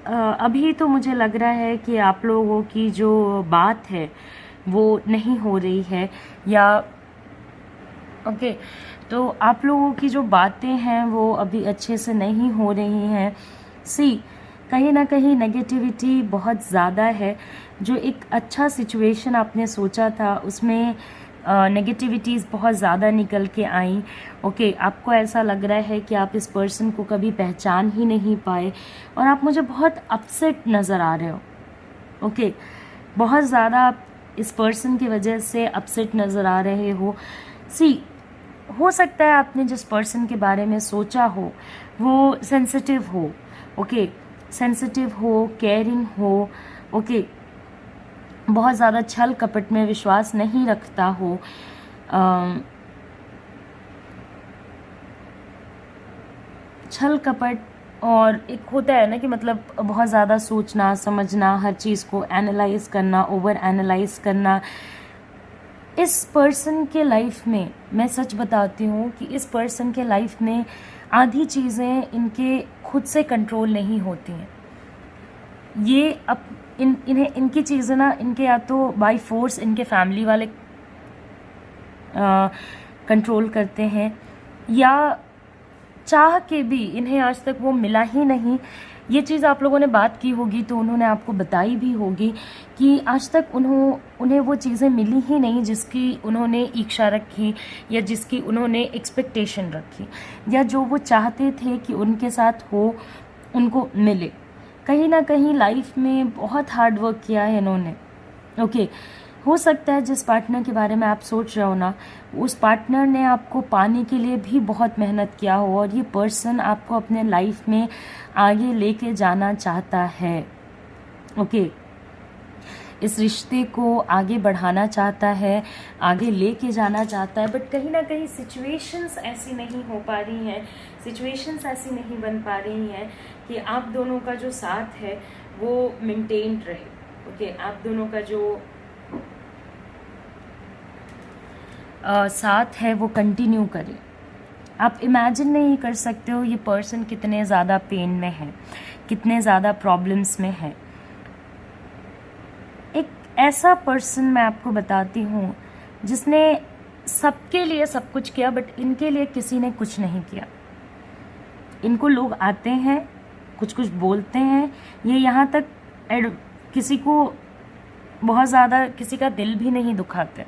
अभी तो मुझे लग रहा है कि आप लोगों की जो बात है वो नहीं हो रही है, या ओके तो आप लोगों की जो बातें हैं वो अभी अच्छे से नहीं हो रही हैं। कहीं ना कहीं नेगेटिविटी बहुत ज़्यादा है। जो एक अच्छा सिचुएशन आपने सोचा था उसमें नेगेटिविटीज़ बहुत ज़्यादा निकल के आई। ओके, आपको ऐसा लग रहा है कि आप इस पर्सन को कभी पहचान ही नहीं पाए और आप मुझे बहुत अपसेट नज़र आ रहे हो। ओके, बहुत ज़्यादा आप इस पर्सन की वजह से अपसेट नज़र आ रहे हो। हो सकता है आपने जिस पर्सन के बारे में सोचा हो वो सेंसिटिव हो। ओके, सेंसिटिव हो, केयरिंग हो। ओके, बहुत ज़्यादा छल कपट में विश्वास नहीं रखता हो। छल कपट और एक होता है ना कि मतलब बहुत ज़्यादा सोचना समझना, हर चीज़ को एनालाइज करना, ओवर एनालाइज करना। इस पर्सन के लाइफ में मैं सच बताती हूँ कि इस पर्सन के लाइफ में आधी चीज़ें इनके खुद से कंट्रोल नहीं होती हैं। ये इन्हें इनकी चीज़ें ना इनके या तो बाय फोर्स इनके फैमिली वाले कंट्रोल करते हैं, या चाह के भी इन्हें आज तक वो मिला ही नहीं। ये चीज़ आप लोगों ने बात की होगी तो उन्होंने आपको बताई भी होगी कि आज तक उन्हें वो चीज़ें मिली ही नहीं जिसकी उन्होंने इच्छा रखी या जिसकी उन्होंने एक्सपेक्टेशन रखी, या जो वो चाहते थे कि उनके साथ हो उनको मिले। कहीं ना कहीं लाइफ में बहुत हार्ड वर्क किया है इन्होंने। ओके, हो सकता है जिस पार्टनर के बारे में आप सोच रहे हो ना, उस पार्टनर ने आपको पाने के लिए भी बहुत मेहनत किया हो और ये पर्सन आपको अपने लाइफ में आगे लेके जाना चाहता है। ओके, इस रिश्ते को आगे बढ़ाना चाहता है, आगे लेके जाना चाहता है, बट कहीं ना कहीं सिचुएशंस ऐसी नहीं हो पा रही हैं, सिचुएशंस ऐसी नहीं बन पा रही हैं कि आप दोनों का जो साथ है वो मेंटेन्ड रहे। ओके, आप दोनों का जो साथ है वो कंटिन्यू करे। आप इमेजिन नहीं कर सकते हो ये पर्सन कितने ज़्यादा पेन में है, कितने ज़्यादा प्रॉब्लम्स में है। एक ऐसा पर्सन मैं आपको बताती हूँ जिसने सबके लिए सब कुछ किया, बट इनके लिए किसी ने कुछ नहीं किया। इनको लोग आते हैं, कुछ कुछ बोलते हैं, ये यहाँ तक किसी को बहुत ज़्यादा किसी का दिल भी नहीं दुखाते।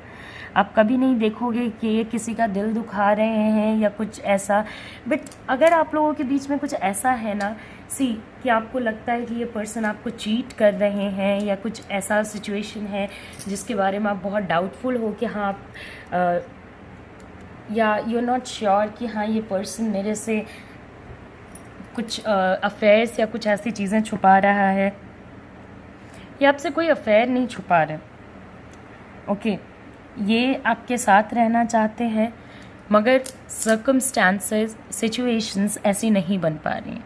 आप कभी नहीं देखोगे कि ये किसी का दिल दुखा रहे हैं या कुछ ऐसा। बट अगर आप लोगों के बीच में कुछ ऐसा है ना कि आपको लगता है कि ये पर्सन आपको चीट कर रहे हैं या कुछ ऐसा सिचुएशन है जिसके बारे में आप बहुत डाउटफुल हो कि हाँ आप या यू आर नॉट श्योर कि हाँ ये पर्सन मेरे से कुछ अफेयर्स या कुछ ऐसी चीज़ें छुपा रहा है, या आपसे कोई अफेयर नहीं छुपा रहे। ओके, ये आपके साथ रहना चाहते हैं, मगर सर्कमस्टांसेस, सिचुएशंस ऐसी नहीं बन पा रही हैं।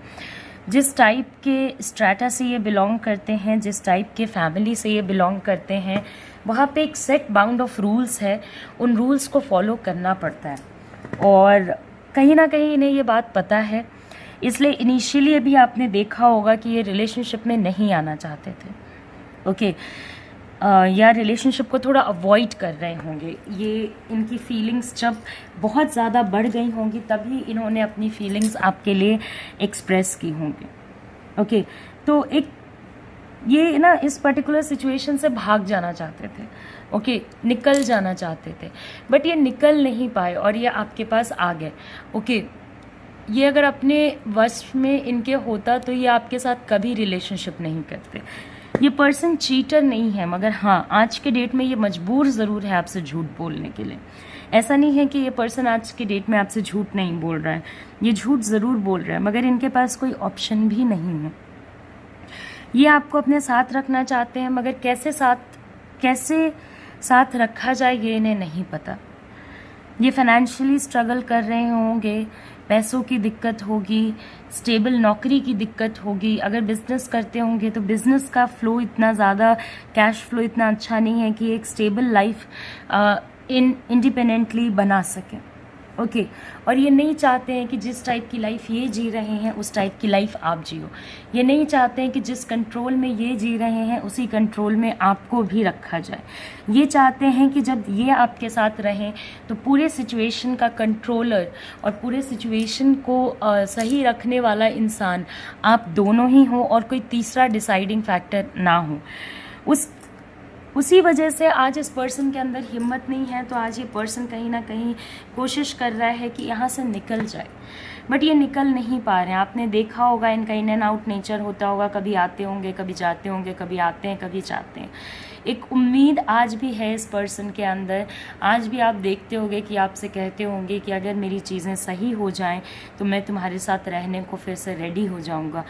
जिस टाइप के स्ट्रैटा से ये बिलोंग करते हैं, जिस टाइप के फैमिली से ये बिलोंग करते हैं, वहाँ पे एक सेट बाउंड ऑफ रूल्स है, उन रूल्स को फॉलो करना पड़ता है। और कहीं ना कहीं इन्हें ये बात पता है, इसलिए इनिशियली अभी आपने देखा होगा कि ये रिलेशनशिप में नहीं आना चाहते थे, ओके, या रिलेशनशिप को थोड़ा अवॉइड कर रहे होंगे। ये इनकी फीलिंग्स जब बहुत ज़्यादा बढ़ गई होंगी तभी इन्होंने अपनी फीलिंग्स आपके लिए एक्सप्रेस की होंगी, ओके। तो एक ये ना इस पर्टिकुलर सिचुएशन से भाग जाना चाहते थे, ओके, निकल जाना चाहते थे, बट ये निकल नहीं पाए और ये आपके पास आ गए, ओके। ये अगर अपने वश में इनके होता तो ये आपके साथ कभी रिलेशनशिप नहीं करते। ये पर्सन चीटर नहीं है, मगर हाँ आज के डेट में ये मजबूर ज़रूर है आपसे झूठ बोलने के लिए। ऐसा नहीं है कि ये पर्सन आज के डेट में आपसे झूठ नहीं बोल रहा है, ये झूठ ज़रूर बोल रहा है, मगर इनके पास कोई ऑप्शन भी नहीं है। ये आपको अपने साथ रखना चाहते हैं, मगर कैसे साथ रखा जाए ये इन्हें नहीं पता। ये फाइनेंशियली स्ट्रगल कर रहे होंगे, पैसों की दिक्कत होगी, स्टेबल नौकरी की दिक्कत होगी। अगर बिजनेस करते होंगे तो बिजनेस का फ्लो इतना ज़्यादा, कैश फ्लो इतना अच्छा नहीं है कि एक स्टेबल लाइफ इंडिपेंडेंटली बना सकें, ओके। और ये नहीं चाहते हैं कि जिस टाइप की लाइफ ये जी रहे हैं उस टाइप की लाइफ आप जियो। ये नहीं चाहते हैं कि जिस कंट्रोल में ये जी रहे हैं उसी कंट्रोल में आपको भी रखा जाए। ये चाहते हैं कि जब ये आपके साथ रहें तो पूरे सिचुएशन का कंट्रोलर और पूरे सिचुएशन को सही रखने वाला इंसान आप दोनों ही हों और कोई तीसरा डिसाइडिंग फैक्टर ना हो। उसी वजह से आज इस पर्सन के अंदर हिम्मत नहीं है, तो आज ये पर्सन कहीं ना कहीं कोशिश कर रहा है कि यहाँ से निकल जाए, बट ये निकल नहीं पा रहे हैं। आपने देखा होगा इनका इन एंड आउट नेचर होता होगा, कभी आते होंगे, कभी जाते होंगे, कभी आते हैं, कभी जाते हैं। एक उम्मीद आज भी है इस पर्सन के अंदर। आज भी आप देखते होंगे कि आपसे कहते होंगे कि अगर मेरी चीज़ें सही हो जाएं तो मैं तुम्हारे साथ रहने को फिर से रेडी हो जाऊँगा,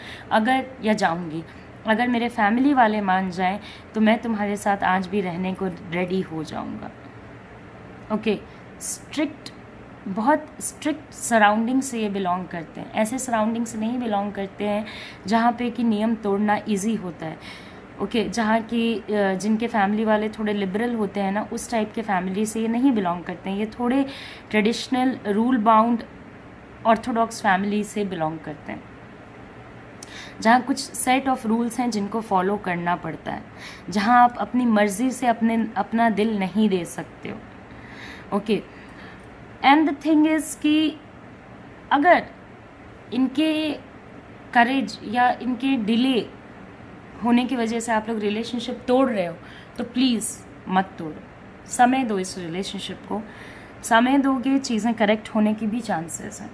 या जाऊँगी। अगर मेरे फैमिली वाले मान जाएं तो मैं तुम्हारे साथ आज भी रहने को रेडी हो जाऊंगा, ओके। बहुत स्ट्रिक्ट सराउंडिंग से ये बिलोंग करते हैं। ऐसे सराउंडिंग से नहीं बिलोंग करते हैं जहाँ पे कि नियम तोड़ना इजी होता है, ओके। जहाँ की जिनके फैमिली वाले थोड़े लिबरल होते हैं ना, उस टाइप के फैमिली से ये नहीं बिलोंग करते हैं। ये थोड़े traditional, rule bound, Orthodox family से बिलोंग करते हैं, जहाँ कुछ सेट ऑफ रूल्स हैं जिनको फॉलो करना पड़ता है, जहाँ आप अपनी मर्जी से अपना दिल नहीं दे सकते हो, okay. And the thing is कि अगर इनके करेज या इनके डिले होने की वजह से आप लोग रिलेशनशिप तोड़ रहे हो तो प्लीज़ मत तोड़ो, समय दो इस रिलेशनशिप को। समय दोगे चीज़ें करेक्ट होने की भी चांसेस हैं।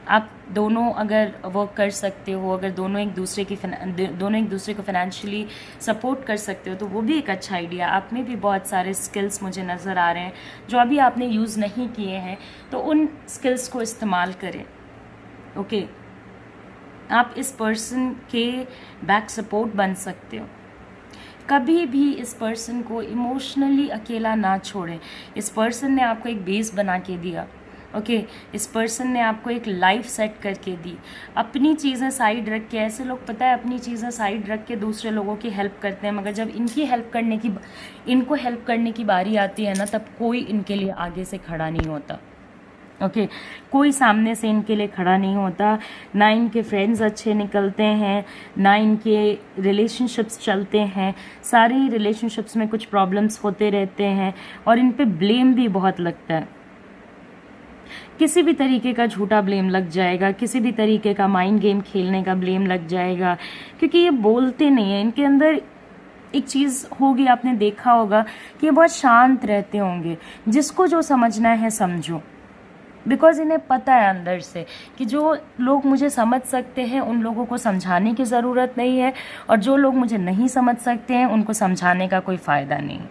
आप दोनों अगर वर्क कर सकते हो, अगर दोनों एक दूसरे को फाइनेंशियली सपोर्ट कर सकते हो तो वो भी एक अच्छा आइडिया। आप में भी बहुत सारे स्किल्स मुझे नज़र आ रहे हैं जो अभी आपने यूज़ नहीं किए हैं, तो उन स्किल्स को इस्तेमाल करें, ओके। आप इस पर्सन के बैक सपोर्ट बन सकते हो। कभी भी इस पर्सन को इमोशनली अकेला ना छोड़ें। इस पर्सन ने आपको एक बेस बना के दिया, ओके। इस पर्सन ने आपको एक लाइफ सेट करके दी। अपनी चीज़ें साइड रख के, ऐसे लोग पता है अपनी चीज़ें साइड रख के दूसरे लोगों की हेल्प करते हैं, मगर जब इनको हेल्प करने की बारी आती है ना, तब कोई इनके लिए आगे से खड़ा नहीं होता, ओके। कोई सामने से इनके लिए खड़ा नहीं होता। ना इनके फ्रेंड्स अच्छे निकलते हैं, ना इनके रिलेशनशिप्स चलते हैं। सारी रिलेशनशिप्स में कुछ प्रॉब्लम्स होते रहते हैं और इन पे ब्लेम भी बहुत लगता है। किसी भी तरीके का झूठा ब्लेम लग जाएगा, किसी भी तरीके का माइंड गेम खेलने का ब्लेम लग जाएगा, क्योंकि ये बोलते नहीं है। इनके अंदर एक चीज़ होगी, आपने देखा होगा कि ये बहुत शांत रहते होंगे। जिसको जो समझना है समझो, बिकॉज इन्हें पता है अंदर से कि जो लोग मुझे समझ सकते हैं उन लोगों को समझाने की ज़रूरत नहीं है, और जो लोग मुझे नहीं समझ सकते हैं उनको समझाने का कोई फ़ायदा नहीं,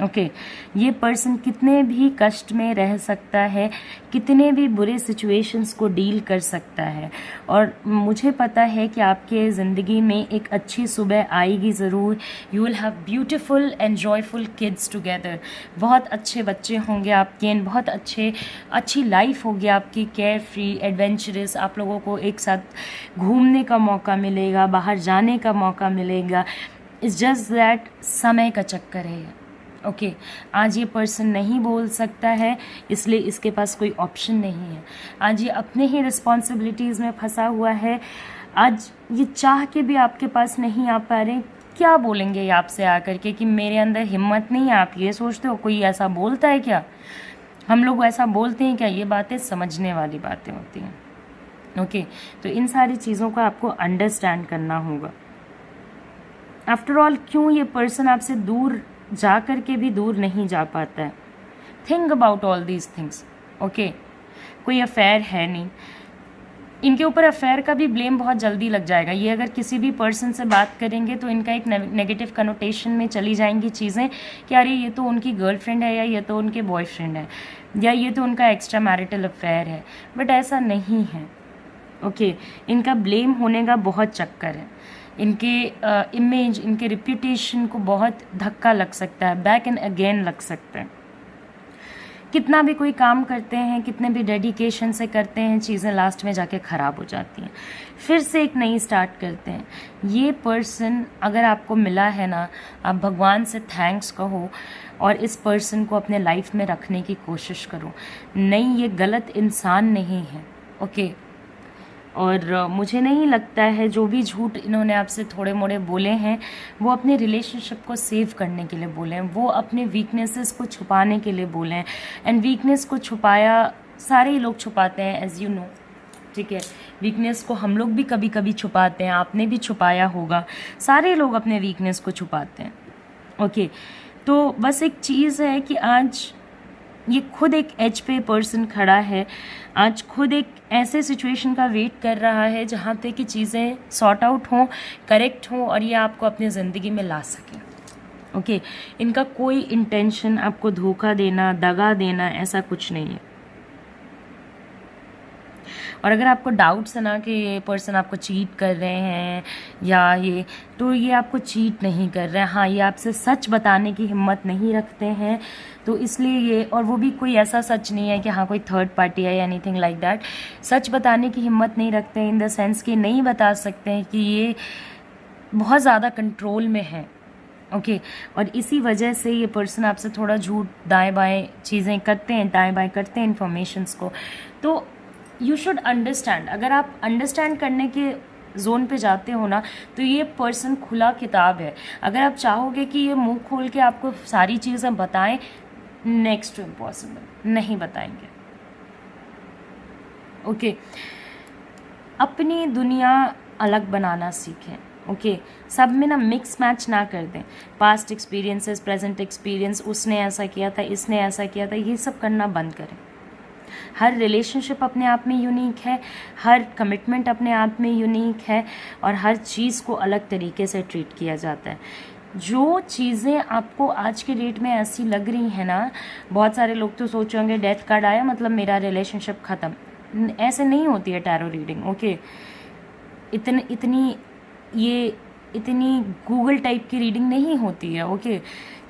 ओके ये पर्सन कितने भी कष्ट में रह सकता है, कितने भी बुरे सिचुएशंस को डील कर सकता है, और मुझे पता है कि आपके ज़िंदगी में एक अच्छी सुबह आएगी ज़रूर। You will have beautiful and joyful kids together. बहुत अच्छे बच्चे होंगे आपके, बहुत अच्छी लाइफ होगी आपकी, केयर फ्री, एडवेंचरस। आप लोगों को एक साथ घूमने का मौका मिलेगा, बाहर जाने का मौका मिलेगा। इट्स जस्ट दैट समय का चक्कर है। ओके आज ये पर्सन नहीं बोल सकता है, इसलिए इसके पास कोई ऑप्शन नहीं है। आज ये अपने ही रिस्पॉन्सिबिलिटीज़ में फंसा हुआ है। आज ये चाह के भी आपके पास नहीं आ पा रहे। क्या बोलेंगे ये आपसे आकर के कि मेरे अंदर हिम्मत नहीं है? आप ये सोचते हो कोई ऐसा बोलता है क्या? हम लोग ऐसा बोलते हैं क्या? ये बातें समझने वाली बातें होती हैं। ओके तो इन सारी चीज़ों को आपको अंडरस्टैंड करना होगा। आफ्टर ऑल क्यों ये पर्सन आपसे दूर जा कर के भी दूर नहीं जा पाता है? Think about all these things. Okay कोई अफेयर है नहीं, इनके ऊपर अफेयर का भी ब्लेम बहुत जल्दी लग जाएगा। ये अगर किसी भी पर्सन से बात करेंगे तो इनका एक नेगेटिव कनोटेशन में चली जाएंगी चीज़ें कि अरे ये तो उनकी गर्लफ्रेंड है, या ये तो उनके बॉयफ्रेंड है, या ये तो उनका एक्स्ट्रा मैरिटल अफेयर है। बट ऐसा नहीं है। ओके इनका ब्लेम होने का बहुत चक्कर है। इनके इमेज, इनके रिप्यूटेशन को बहुत धक्का लग सकता है, बैक एंड अगेन लग सकता है। कितना भी कोई काम करते हैं, कितने भी डेडिकेशन से करते हैं, चीज़ें लास्ट में जाके ख़राब हो जाती हैं। फिर से एक नई स्टार्ट करते हैं। ये पर्सन अगर आपको मिला है ना, आप भगवान से थैंक्स कहो और इस पर्सन को अपने लाइफ में रखने की कोशिश करो। नहीं ये गलत इंसान नहीं है। ओके और मुझे नहीं लगता है जो भी झूठ इन्होंने आपसे थोड़े मोड़े बोले हैं वो अपने रिलेशनशिप को सेव करने के लिए बोले हैं, वो अपने वीकनेसेस को छुपाने के लिए बोले हैं। एंड वीकनेस को छुपाया सारे ही लोग छुपाते हैं, एज यू नो। ठीक है वीकनेस को हम लोग भी कभी कभी छुपाते हैं, आपने भी छुपाया होगा। सारे लोग अपने वीकनेस को छुपाते हैं। ओके तो बस एक चीज़ है कि आज ये खुद एक एज पे पर्सन खड़ा है, आज खुद एक ऐसे सिचुएशन का वेट कर रहा है जहाँ पे कि चीज़ें सॉर्ट आउट हों, करेक्ट हों और ये आपको अपनी ज़िंदगी में ला सकें। ओके इनका कोई इंटेंशन आपको धोखा देना, दगा देना ऐसा कुछ नहीं है। और अगर आपको डाउट्स है ना कि ये पर्सन आपको चीट कर रहे हैं या ये, तो ये आपको चीट नहीं कर रहे हैं। हाँ ये आपसे सच बताने की हिम्मत नहीं रखते हैं, तो इसलिए ये, और वो भी कोई ऐसा सच नहीं है कि हाँ कोई थर्ड पार्टी है या एनीथिंग लाइक दैट। सच बताने की हिम्मत नहीं रखते इन द सेंस कि नहीं बता सकते हैं कि ये बहुत ज़्यादा कंट्रोल में है। ओके और इसी वजह से ये पर्सन आपसे थोड़ा झूठ दाएं बाएं चीज़ें करते हैं, दाएं बाएं करते हैं इन्फॉर्मेशंस को। तो यू शुड अंडरस्टैंड। अगर आप अंडरस्टैंड करने के जोन पे जाते हो ना, तो ये पर्सन खुला किताब है। अगर आप चाहोगे कि ये मुंह खोल के आपको सारी चीज़ें बताएं, नेक्स्ट टू इम्पॉसिबल, नहीं बताएंगे। ओके अपनी दुनिया अलग बनाना सीखें। ओके सब में ना मिक्स मैच ना कर दें। पास्ट एक्सपीरियंसेस, प्रेजेंट एक्सपीरियंस, उसने ऐसा किया था, इसने ऐसा किया था, ये सब करना बंद करें। हर रिलेशनशिप अपने आप में यूनिक है, हर कमिटमेंट अपने आप में यूनिक है और हर चीज़ को अलग तरीके से ट्रीट किया जाता है। जो चीज़ें आपको आज के डेट में ऐसी लग रही हैं ना, बहुत सारे लोग तो सोचेंगे डेथ कार्ड आया मतलब मेरा रिलेशनशिप ख़त्म। ऐसे नहीं होती है टैरो रीडिंग। ओके इतनी गूगल टाइप की रीडिंग नहीं होती है। ओके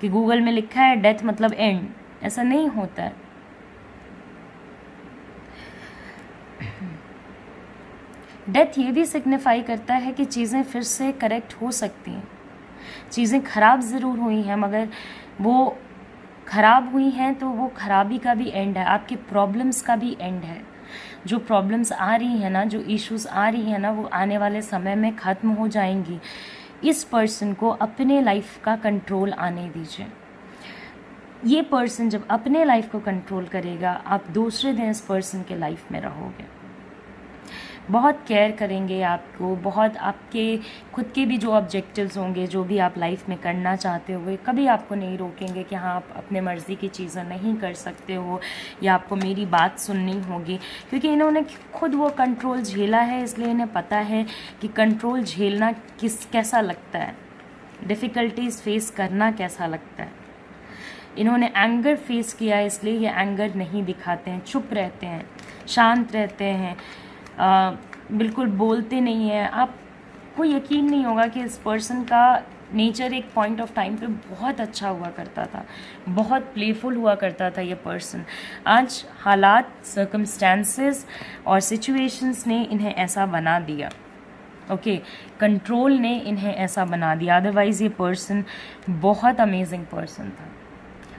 कि गूगल में लिखा है डेथ मतलब एंड, ऐसा नहीं होता है। डेथ ये भी सिग्निफाई करता है कि चीज़ें फिर से करेक्ट हो सकती हैं। चीज़ें ख़राब ज़रूर हुई हैं, मगर वो ख़राब हुई हैं तो वो ख़राबी का भी एंड है, आपके प्रॉब्लम्स का भी एंड है। जो प्रॉब्लम्स आ रही हैं ना, जो इश्यूज़ आ रही हैं ना, वो आने वाले समय में ख़त्म हो जाएंगी। इस पर्सन को अपने लाइफ का कंट्रोल आने दीजिए। ये पर्सन जब अपने लाइफ को कंट्रोल करेगा, आप दूसरे दिन इस पर्सन के लाइफ में रहोगे। बहुत केयर करेंगे आपको, बहुत आपके खुद के भी जो ऑब्जेक्टिव्स होंगे, जो भी आप लाइफ में करना चाहते हो, कभी आपको नहीं रोकेंगे कि हाँ आप अपने मर्ज़ी की चीज़ें नहीं कर सकते हो या आपको मेरी बात सुननी होगी। क्योंकि इन्होंने खुद वो कंट्रोल झेला है, इसलिए इन्हें पता है कि कंट्रोल झेलना कैसा लगता है, डिफ़िकल्टीज़ फेस करना कैसा लगता है। इन्होंने एंगर फेस किया है, इसलिए ये एंगर नहीं दिखाते हैं, चुप रहते हैं, शांत रहते हैं, बिल्कुल बोलते नहीं हैं। आपको यकीन नहीं होगा कि इस पर्सन का नेचर एक पॉइंट ऑफ टाइम पे बहुत अच्छा हुआ करता था, बहुत प्लेफुल हुआ करता था ये पर्सन। आज हालात, सर्कमस्टेंसेस और सिचुएशंस ने इन्हें ऐसा बना दिया, ओके, कंट्रोल ने इन्हें ऐसा बना दिया। अदरवाइज़ ये पर्सन बहुत अमेजिंग पर्सन था।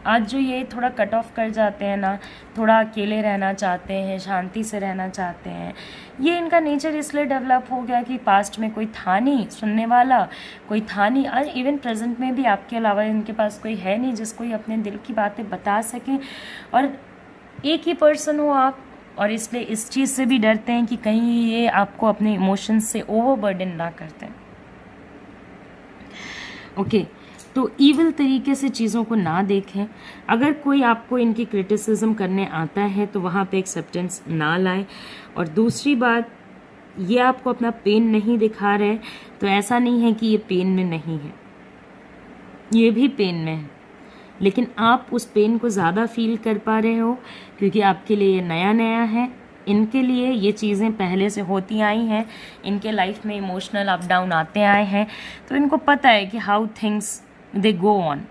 आज जो ये थोड़ा कट ऑफ कर जाते हैं ना, थोड़ा अकेले रहना चाहते हैं, शांति से रहना चाहते हैं, ये इनका नेचर इसलिए डेवलप हो गया कि पास्ट में कोई था नहीं सुनने वाला, कोई था नहीं, और इवन प्रेजेंट में भी आपके अलावा इनके पास कोई है नहीं जिसको ये अपने दिल की बातें बता सकें। और एक ही पर्सन हो आप, और इसलिए इस चीज़ से भी डरते हैं कि कहीं ये आपको अपने इमोशंस से ओवरबर्डन ना करते हैं, ओके। तो ईविल तरीके से चीज़ों को ना देखें। अगर कोई आपको इनकी क्रिटिसिज्म करने आता है तो वहाँ पे एक्सेप्टेंस ना लाएं। और दूसरी बात, ये आपको अपना पेन नहीं दिखा रहे तो ऐसा नहीं है कि ये पेन में नहीं है, ये भी पेन में है, लेकिन आप उस पेन को ज़्यादा फील कर पा रहे हो क्योंकि आपके लिए ये नया नया है। इनके लिए ये चीज़ें पहले से होती आई हैं, इनके लाइफ में इमोशनल अप डाउन आते आए हैं, तो इनको पता है कि how things they go on,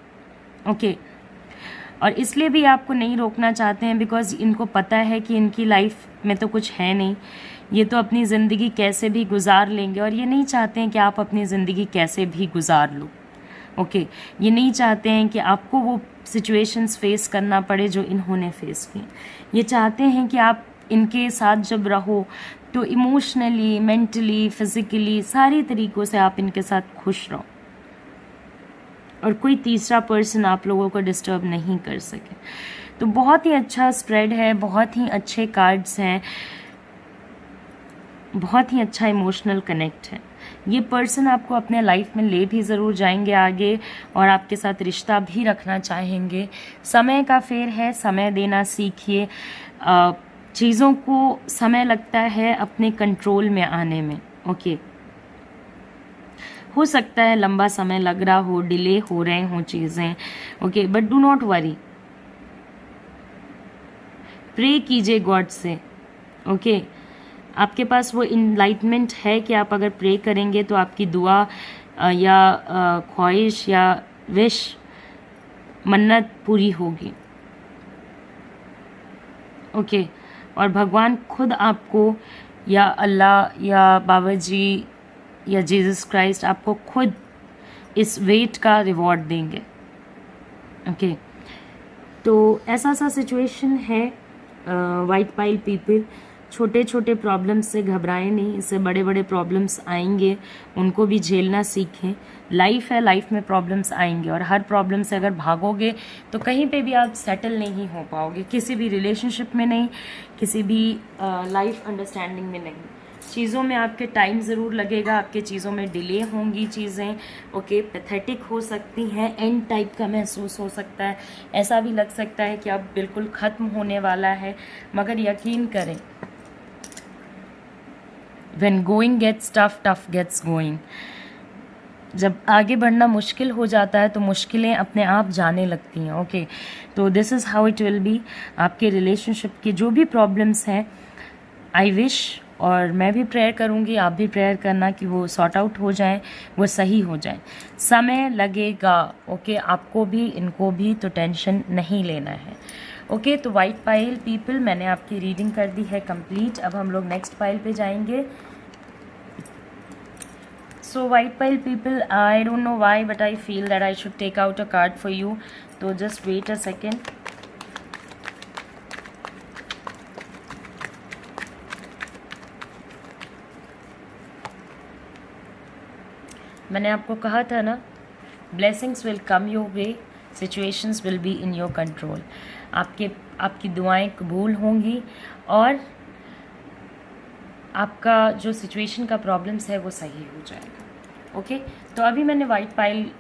okay. और इसलिए भी आपको नहीं रोकना चाहते हैं बिकॉज इनको पता है कि इनकी लाइफ में तो कुछ है नहीं, ये तो अपनी ज़िंदगी कैसे भी गुजार लेंगे, और ये नहीं चाहते हैं कि आप अपनी ज़िंदगी कैसे भी गुजार लो, ओके। ये नहीं चाहते हैं कि आपको वो सिचुएशंस फेस करना पड़े जो इन्होंने फेस की। ये चाहते हैं कि आप इनके साथ जब रहो तो इमोशनली, मेंटली, फिज़िकली, सारी तरीक़ों से आप इनके साथ खुश रहो और कोई तीसरा पर्सन आप लोगों को डिस्टर्ब नहीं कर सके। तो बहुत ही अच्छा स्प्रेड है, बहुत ही अच्छे कार्ड्स हैं, बहुत ही अच्छा इमोशनल कनेक्ट है। ये पर्सन आपको अपने लाइफ में ले भी ज़रूर जाएंगे आगे और आपके साथ रिश्ता भी रखना चाहेंगे। समय का फेर है, समय देना सीखिए। चीज़ों को समय लगता है अपने कंट्रोल में आने में, ओके। हो सकता है लंबा समय लग रहा हो, डिले हो रहे हों चीज़ें, okay, but do not worry. Pray कीजिए गॉड से, ओके। आपके पास वो इनलाइटमेंट है कि आप अगर प्रे करेंगे तो आपकी दुआ या ख्वाहिश या विश, मन्नत पूरी होगी, ओके। और भगवान खुद आपको या अल्लाह या बाबा जी या जीसस क्राइस्ट आपको खुद इस वेट का रिवॉर्ड देंगे, ओके। तो ऐसा सा सिचुएशन है। वाइट पाइल पीपल, छोटे छोटे प्रॉब्लम्स से घबराएं नहीं, इससे बड़े बड़े प्रॉब्लम्स आएंगे, उनको भी झेलना सीखें। लाइफ है, लाइफ में प्रॉब्लम्स आएंगे और हर प्रॉब्लम से अगर भागोगे तो कहीं पे भी आप सेटल नहीं हो पाओगे, किसी भी रिलेशनशिप में नहीं, किसी भी लाइफ अंडरस्टैंडिंग में नहीं। चीज़ों में आपके टाइम ज़रूर लगेगा, आपके चीज़ों में डिले होंगी चीज़ें, ओके, पैथेटिक हो सकती हैं, एंड टाइप का महसूस हो सकता है, ऐसा भी लग सकता है कि अब बिल्कुल ख़त्म होने वाला है। मगर यकीन करें, when going gets tough, tough gets going। जब आगे बढ़ना मुश्किल हो जाता है तो मुश्किलें अपने आप जाने लगती हैं, ओके। तो this is how it will be. आपके रिलेशनशिप के जो भी प्रॉब्लम्स हैं, आई विश, और मैं भी प्रेयर करूँगी, आप भी प्रेयर करना कि वो सॉर्ट आउट हो जाएं, वो सही हो जाएं। समय लगेगा, ओके, आपको भी इनको भी, तो टेंशन नहीं लेना है, ओके। तो वाइट पाइल पीपल, मैंने आपकी रीडिंग कर दी है कंप्लीट। अब हम लोग नेक्स्ट पाइल पे जाएंगे। So white pile people, I don't know why but I feel that I should take out a card for you, तो जस्ट वेट अ सेकेंड। मैंने आपको कहा था ना, blessings will come your way, situations will be in your control. आपकी दुआएं कबूल होंगी और आपका जो सिचुएशन का प्रॉब्लम्स है वो सही हो जाएगा, ओके। तो अभी मैंने वाइट पाइल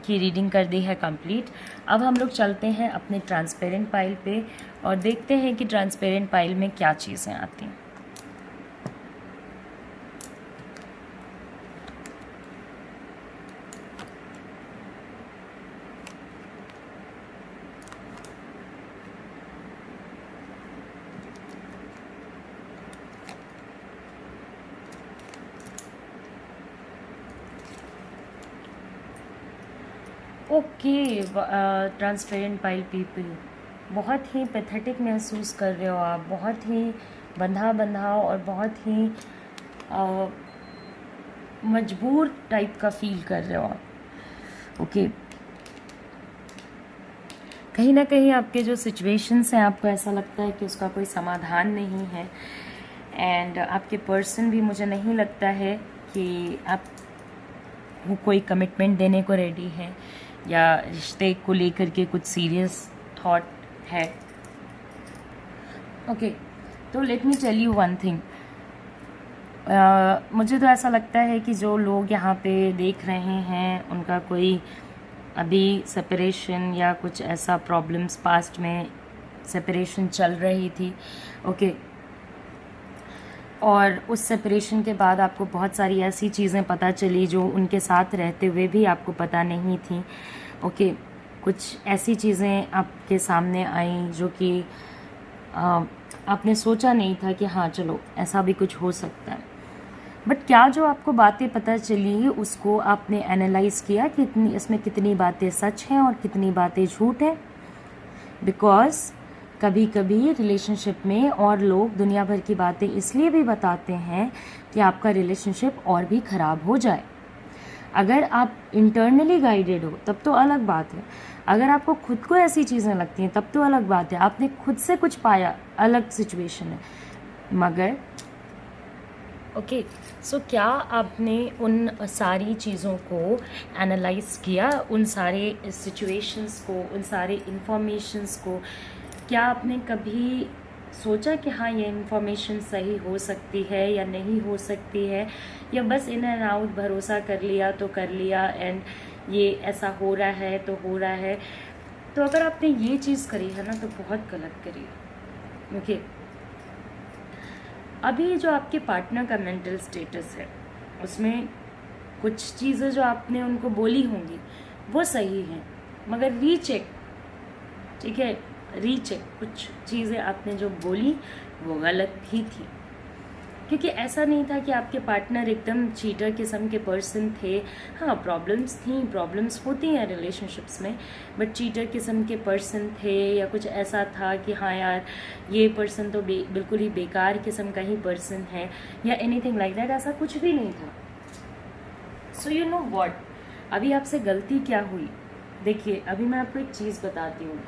की रीडिंग कर दी है कंप्लीट। अब हम लोग चलते हैं अपने ट्रांसपेरेंट पाइल पे और देखते हैं कि ट्रांसपेरेंट पाइल में क्या चीज़ें आती हैं। ओके, ट्रांसपेरेंट पाइल पीपल, बहुत ही पैथेटिक महसूस कर रहे हो आप, बहुत ही बंधा और बहुत ही मजबूर टाइप का फील कर रहे हो आप। ओके, कहीं ना कहीं आपके जो सिचुएशंस हैं आपको ऐसा लगता है कि उसका कोई समाधान नहीं है, एंड आपके पर्सन भी मुझे नहीं लगता है कि आप वो कोई कमिटमेंट देने को रेडी है या रिश्ते को लेकर के कुछ सीरियस थॉट है। ओके, तो let me tell you one thing. मुझे तो ऐसा लगता है कि जो लोग यहाँ पे देख रहे हैं उनका कोई अभी सेपरेशन या कुछ ऐसा प्रॉब्लम्स, पास्ट में सेपरेशन चल रही थी। ओके, और उस सेपरेशन के बाद आपको बहुत सारी ऐसी चीज़ें पता चली जो उनके साथ रहते हुए भी आपको पता नहीं थी। ओके, कुछ ऐसी चीज़ें आपके सामने आई जो कि आपने सोचा नहीं था कि हाँ चलो ऐसा भी कुछ हो सकता है। बट क्या जो आपको बातें पता चली उसको आपने एनालाइज किया कि इसमें कितनी बातें सच हैं और कितनी बातें झूठ हैं? बिकॉज कभी कभी रिलेशनशिप में और लोग दुनिया भर की बातें इसलिए भी बताते हैं कि आपका रिलेशनशिप और भी ख़राब हो जाए। अगर आप इंटरनली गाइडेड हो तब तो अलग बात है, अगर आपको खुद को ऐसी चीज़ें लगती हैं तब तो अलग बात है, आपने खुद से कुछ पाया, अलग सिचुएशन है। मगर ओके, सो क्या आपने उन सारी चीज़ों को एनालाइज किया, उन सारे सिचुएशंस को, उन सारे इंफॉर्मेशंस को? क्या आपने कभी सोचा कि हाँ ये इन्फॉर्मेशन सही हो सकती है या नहीं हो सकती है, या बस इन एंड आउट भरोसा कर लिया तो कर लिया एंड ये ऐसा हो रहा है तो हो रहा है? तो अगर आपने ये चीज़ करी है ना तो बहुत गलत करी है। ओके, अभी जो आपके पार्टनर का मेंटल स्टेटस है उसमें कुछ चीज़ें जो आपने उनको बोली होंगी वो सही हैं, मगर रीचेक, ठीक है, रीचेक, कुछ चीज़ें आपने जो बोली वो गलत भी थी। क्योंकि ऐसा नहीं था कि आपके पार्टनर एकदम चीटर किस्म के पर्सन थे। हाँ, प्रॉब्लम्स थी, प्रॉब्लम्स होती हैं रिलेशनशिप्स में, बट चीटर किस्म के पर्सन थे या कुछ ऐसा था कि हाँ यार ये पर्सन तो बिल्कुल ही बेकार किस्म का ही पर्सन है या एनीथिंग लाइक दैट, ऐसा कुछ भी नहीं था। सो यू नो व्हाट, अभी आपसे गलती क्या हुई? देखिए, अभी मैं आपको एक चीज़ बताती हूँ।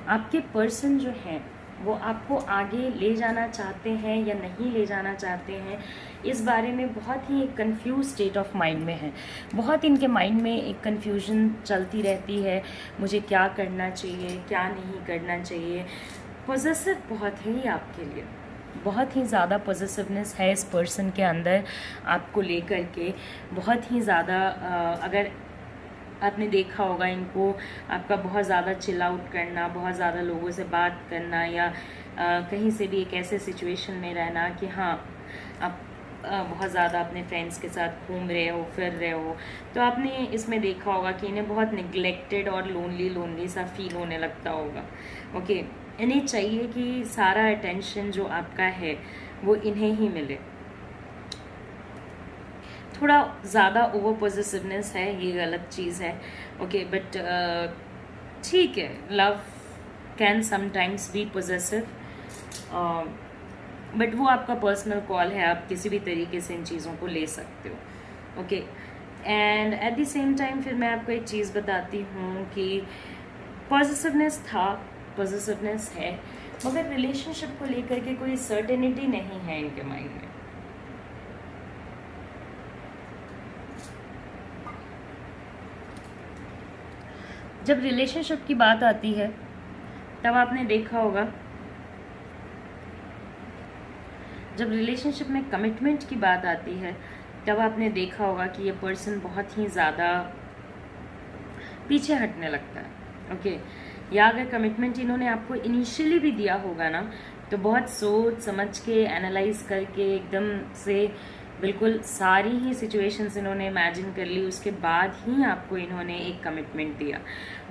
आपके पर्सन जो हैं वो आपको आगे ले जाना चाहते हैं या नहीं ले जाना चाहते हैं, इस बारे में बहुत ही एक कंफ्यूज स्टेट ऑफ माइंड में है। बहुत इनके माइंड में एक कंफ्यूजन चलती रहती है, मुझे क्या करना चाहिए, क्या नहीं करना चाहिए। पॉजिटिव बहुत है ये आपके लिए, बहुत ही ज़्यादा पॉजिटिवनेस है इस पर्सन के अंदर आपको लेकर के, बहुत ही ज़्यादा। अगर आपने देखा होगा इनको, आपका बहुत ज़्यादा चिल आउट करना, बहुत ज़्यादा लोगों से बात करना या कहीं से भी एक ऐसे सिचुएशन में रहना कि हाँ आप बहुत ज़्यादा अपने फ्रेंड्स के साथ घूम रहे हो, फिर रहे हो, तो आपने इसमें देखा होगा कि इन्हें बहुत निगलेक्टेड और लोनली सा फील होने लगता होगा। ओके, इन्हें चाहिए कि सारा अटेंशन जो आपका है वो इन्हें ही मिले। थोड़ा ज़्यादा ओवर पॉजिटिवनेस है, ये गलत चीज़ है। ओके, बट ठीक है, love can sometimes be positive, but वो आपका पर्सनल कॉल है, आप किसी भी तरीके से इन चीज़ों को ले सकते हो। Okay, and eight the same time फिर मैं आपको एक चीज़ बताती हूँ कि पॉजिटिवनेस था, पॉजिटिवनेस है, मगर रिलेशनशिप को लेकर के कोई सर्टेनिटी नहीं है इनके माइंड में। जब रिलेशनशिप की बात आती है तब आपने देखा होगा, जब रिलेशनशिप में कमिटमेंट की बात आती है तब आपने देखा होगा कि ये पर्सन बहुत ही ज़्यादा पीछे हटने लगता है। ओके, या अगर कमिटमेंट इन्होंने आपको इनिशियली भी दिया होगा ना तो बहुत सोच समझ के, एनालाइज करके, एकदम से बिल्कुल सारी ही सिचुएशंस इन्होंने इमेजिन कर ली, उसके बाद ही आपको इन्होंने एक कमिटमेंट दिया,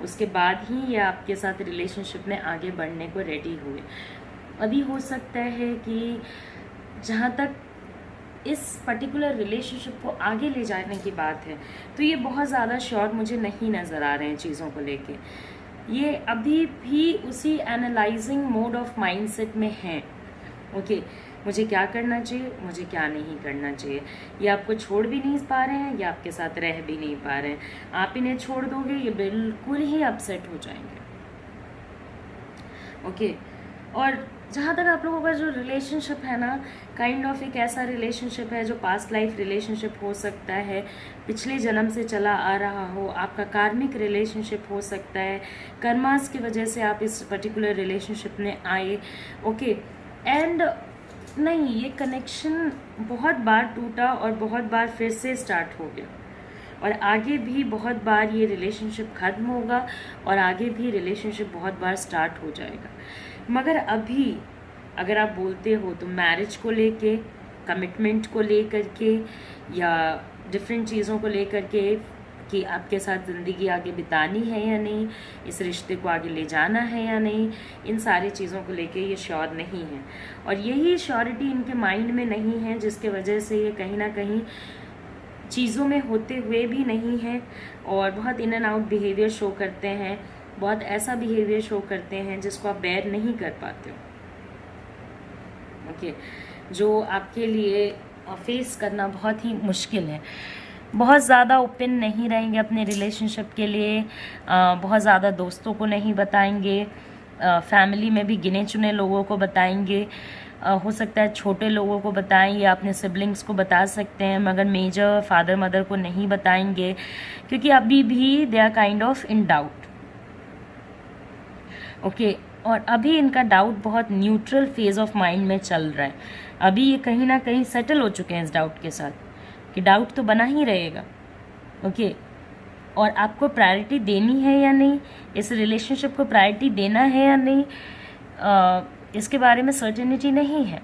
उसके बाद ही ये आपके साथ रिलेशनशिप में आगे बढ़ने को रेडी हुए। अभी हो सकता है कि जहाँ तक इस पर्टिकुलर रिलेशनशिप को आगे ले जाने की बात है तो ये बहुत ज़्यादा श्योर मुझे नहीं नज़र आ रहे हैं चीज़ों को लेके। ये अभी भी उसी एनालाइजिंग मोड ऑफ माइंडसेट में हैं। ओके, मुझे क्या करना चाहिए, मुझे क्या नहीं करना चाहिए। ये आपको छोड़ भी नहीं पा रहे हैं या आपके साथ रह भी नहीं पा रहे हैं। आप इन्हें छोड़ दोगे ये बिल्कुल ही अपसेट हो जाएंगे। ओके, और जहाँ तक आप लोगों का जो रिलेशनशिप है ना, काइंड ऑफ एक ऐसा रिलेशनशिप है जो पास्ट लाइफ रिलेशनशिप हो सकता है, पिछले जन्म से चला आ रहा हो, आपका कार्मिक रिलेशनशिप हो सकता है, कर्मास की वजह से आप इस पर्टिकुलर रिलेशनशिप में आए। ओके, एंड नहीं, ये कनेक्शन बहुत बार टूटा और बहुत बार फिर से स्टार्ट हो गया और आगे भी बहुत बार ये रिलेशनशिप ख़त्म होगा और आगे भी रिलेशनशिप बहुत बार स्टार्ट हो जाएगा। मगर अभी अगर आप बोलते हो तो मैरिज को लेके, कमिटमेंट को लेकर के या डिफरेंट चीज़ों को लेकर के कि आपके साथ ज़िंदगी आगे बितानी है या नहीं, इस रिश्ते को आगे ले जाना है या नहीं, इन सारी चीज़ों को लेके ये श्योर नहीं है। और यही श्योरिटी इनके माइंड में नहीं है जिसके वजह से ये कहीं ना कहीं चीज़ों में होते हुए भी नहीं है और बहुत in and out behaviour show करते हैं, बहुत ऐसा बिहेवियर शो करते हैं जिसको आप बेयर नहीं कर पाते हो। ओके, जो आपके लिए फेस करना बहुत ही मुश्किल है। बहुत ज़्यादा ओपन नहीं रहेंगे अपने रिलेशनशिप के लिए, बहुत ज़्यादा दोस्तों को नहीं बताएंगे, फैमिली में भी गिने चुने लोगों को बताएंगे, हो सकता है छोटे लोगों को बताएं या अपने सिबलिंग्स को बता सकते हैं, मगर मेजर फादर मदर को नहीं बताएंगे क्योंकि अभी भी they are kind of in doubt. Okay, और अभी इनका डाउट बहुत न्यूट्रल फेज ऑफ माइंड में चल रहा है। अभी ये कहीं ना कहीं सेटल हो चुके हैं इस डाउट के साथ कि डाउट तो बना ही रहेगा। ओके, और आपको प्रायोरिटी देनी है या नहीं, इस रिलेशनशिप को प्रायोरिटी देना है या नहीं, इसके बारे में सर्टेनिटी नहीं है।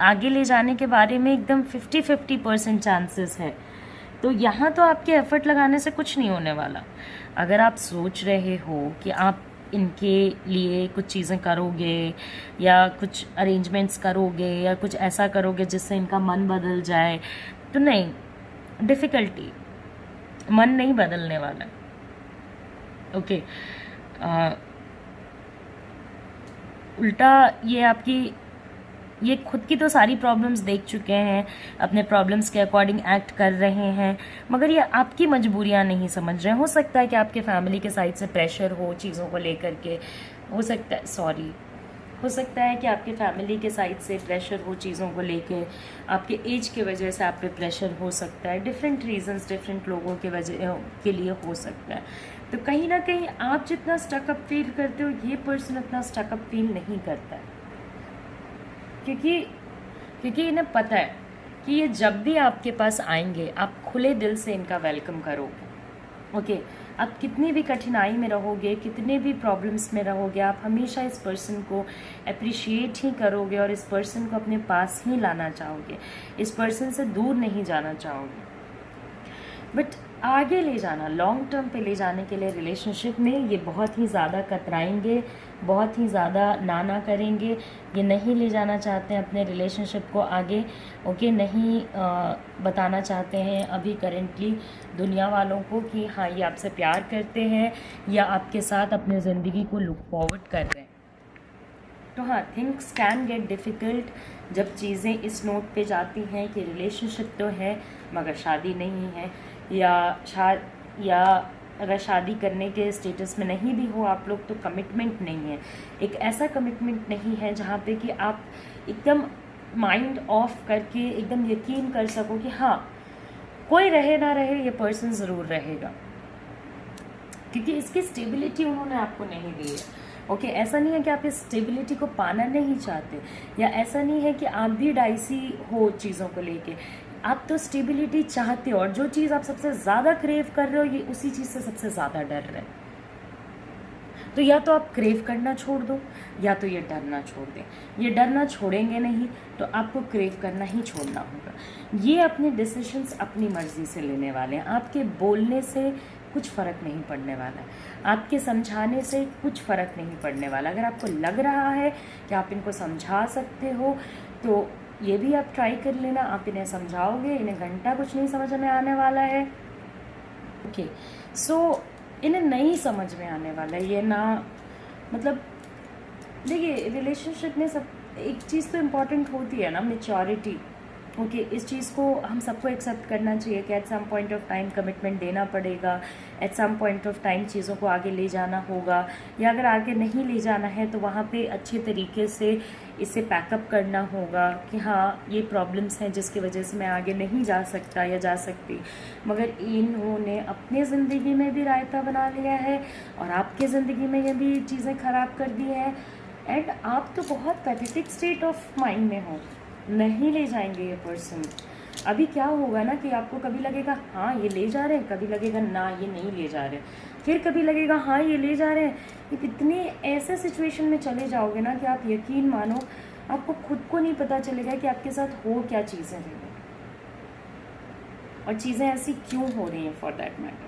आगे ले जाने के बारे में एकदम 50-50% चांसेस है। तो यहाँ तो आपके एफर्ट लगाने से कुछ नहीं होने वाला। अगर आप सोच रहे हो कि आप इनके लिए कुछ चीज़ें करोगे या कुछ अरेंजमेंट्स करोगे या कुछ ऐसा करोगे जिससे इनका मन बदल जाए, तो नहीं, डिफ़िकल्टी, मन नहीं बदलने वाला। ओके, उल्टा ये खुद की तो सारी प्रॉब्लम्स देख चुके हैं, अपने प्रॉब्लम्स के अकॉर्डिंग एक्ट कर रहे हैं, मगर ये आपकी मजबूरियां नहीं समझ रहे हैं। हो सकता है कि आपके फैमिली के साइड से प्रेशर हो चीज़ों को लेकर के, हो सकता है कि आपके फैमिली के साइड से प्रेशर हो चीज़ों को लेके, आपके एज के वजह से आप पे प्रेशर हो सकता है, डिफरेंट रीजंस डिफरेंट लोगों के वजह के लिए हो सकता है। तो कहीं ना कहीं आप जितना स्टकअप फील करते हो ये पर्सन उतना स्टकअप फील नहीं करता है, क्योंकि इन्हें पता है कि ये जब भी आपके पास आएंगे आप खुले दिल से इनका वेलकम करोगे। ओके, आप कितनी भी कठिनाई में रहोगे, कितने भी प्रॉब्लम्स में रहोगे, आप हमेशा इस पर्सन को अप्रिशिएट ही करोगे और इस पर्सन को अपने पास ही लाना चाहोगे, इस पर्सन से दूर नहीं जाना चाहोगे। बट आगे ले जाना, लॉन्ग टर्म पे ले जाने के लिए रिलेशनशिप में ये बहुत ही ज़्यादा कतराएंगे, बहुत ही ज़्यादा ना करेंगे। ये नहीं ले जाना चाहते हैं अपने रिलेशनशिप को आगे। ओके, नहीं बताना चाहते हैं अभी करेंटली दुनिया वालों को कि हाँ ये आपसे प्यार करते हैं या आपके साथ अपने ज़िंदगी को लुक फॉरवर्ड कर रहे हैं। तो हाँ, थिंग्स कैन गेट डिफ़िकल्ट जब चीज़ें इस नोट पे जाती हैं कि रिलेशनशिप तो है मगर शादी नहीं है, या अगर शादी करने के स्टेटस में नहीं भी हो आप लोग तो कमिटमेंट नहीं है। एक ऐसा कमिटमेंट नहीं है जहाँ पे कि आप एकदम माइंड ऑफ करके एकदम यकीन कर सको कि हाँ कोई रहे ना रहे ये पर्सन ज़रूर रहेगा, क्योंकि इसकी स्टेबिलिटी उन्होंने आपको नहीं दी है। ओके, ऐसा नहीं है कि आप इस स्टेबिलिटी को पाना नहीं चाहते, या ऐसा नहीं है कि आप भी डाइसी हो चीज़ों को लेके। आप तो स्टेबिलिटी चाहते हो और जो चीज़ आप सबसे ज़्यादा क्रेव कर रहे हो ये उसी चीज़ से सबसे ज़्यादा डर रहे हैं। तो या तो आप क्रेव करना छोड़ दो या तो ये डरना छोड़ दें। ये डरना छोड़ेंगे नहीं तो आपको क्रेव करना ही छोड़ना होगा। ये अपने डिसीजंस अपनी मर्जी से लेने वाले हैं। आपके बोलने से कुछ फ़र्क नहीं पड़ने वाला है, आपके समझाने से कुछ फ़र्क नहीं पड़ने वाला। अगर आपको लग रहा है कि आप इनको समझा सकते हो तो ये भी आप ट्राई कर लेना। आप इन्हें समझाओगे, इन्हें घंटा कुछ नहीं समझ में आने वाला है। ओके, सो इन्हें नहीं समझ में आने वाला है ये ना। मतलब देखिए, रिलेशनशिप में सब एक चीज़ तो इम्पॉर्टेंट होती है ना, मैच्योरिटी। ओके, इस चीज़ को हम सबको एक्सेप्ट करना चाहिए कि at some point of time commitment देना पड़ेगा, at some point of time चीज़ों को आगे ले जाना होगा, या अगर आगे नहीं ले जाना है तो वहाँ पे अच्छे तरीके से इसे पैकअप करना होगा कि हाँ, ये प्रॉब्लम्स हैं जिसकी वजह से मैं आगे नहीं जा सकता या जा सकती। मगर इन्होंने अपने ज़िंदगी में भी रायता बना लिया है और आपके ज़िंदगी में ये भी चीज़ें ख़राब कर दी हैं। एंड आप तो बहुत पैथेटिक स्टेट ऑफ माइंड में हो, नहीं ले जाएंगे ये पर्सन। अभी क्या होगा ना कि आपको कभी लगेगा हाँ ये ले जा रहे हैं, कभी लगेगा ना ये नहीं ले जा रहे, फिर कभी लगेगा हाँ ये ले जा रहे हैं। ये इतने ऐसे सिचुएशन में चले जाओगे ना कि आप यकीन मानो आपको खुद को नहीं पता चलेगा कि आपके साथ हो क्या चीज़ें रही हैं और चीज़ें ऐसी क्यों हो रही हैं फॉर दैट मैटर।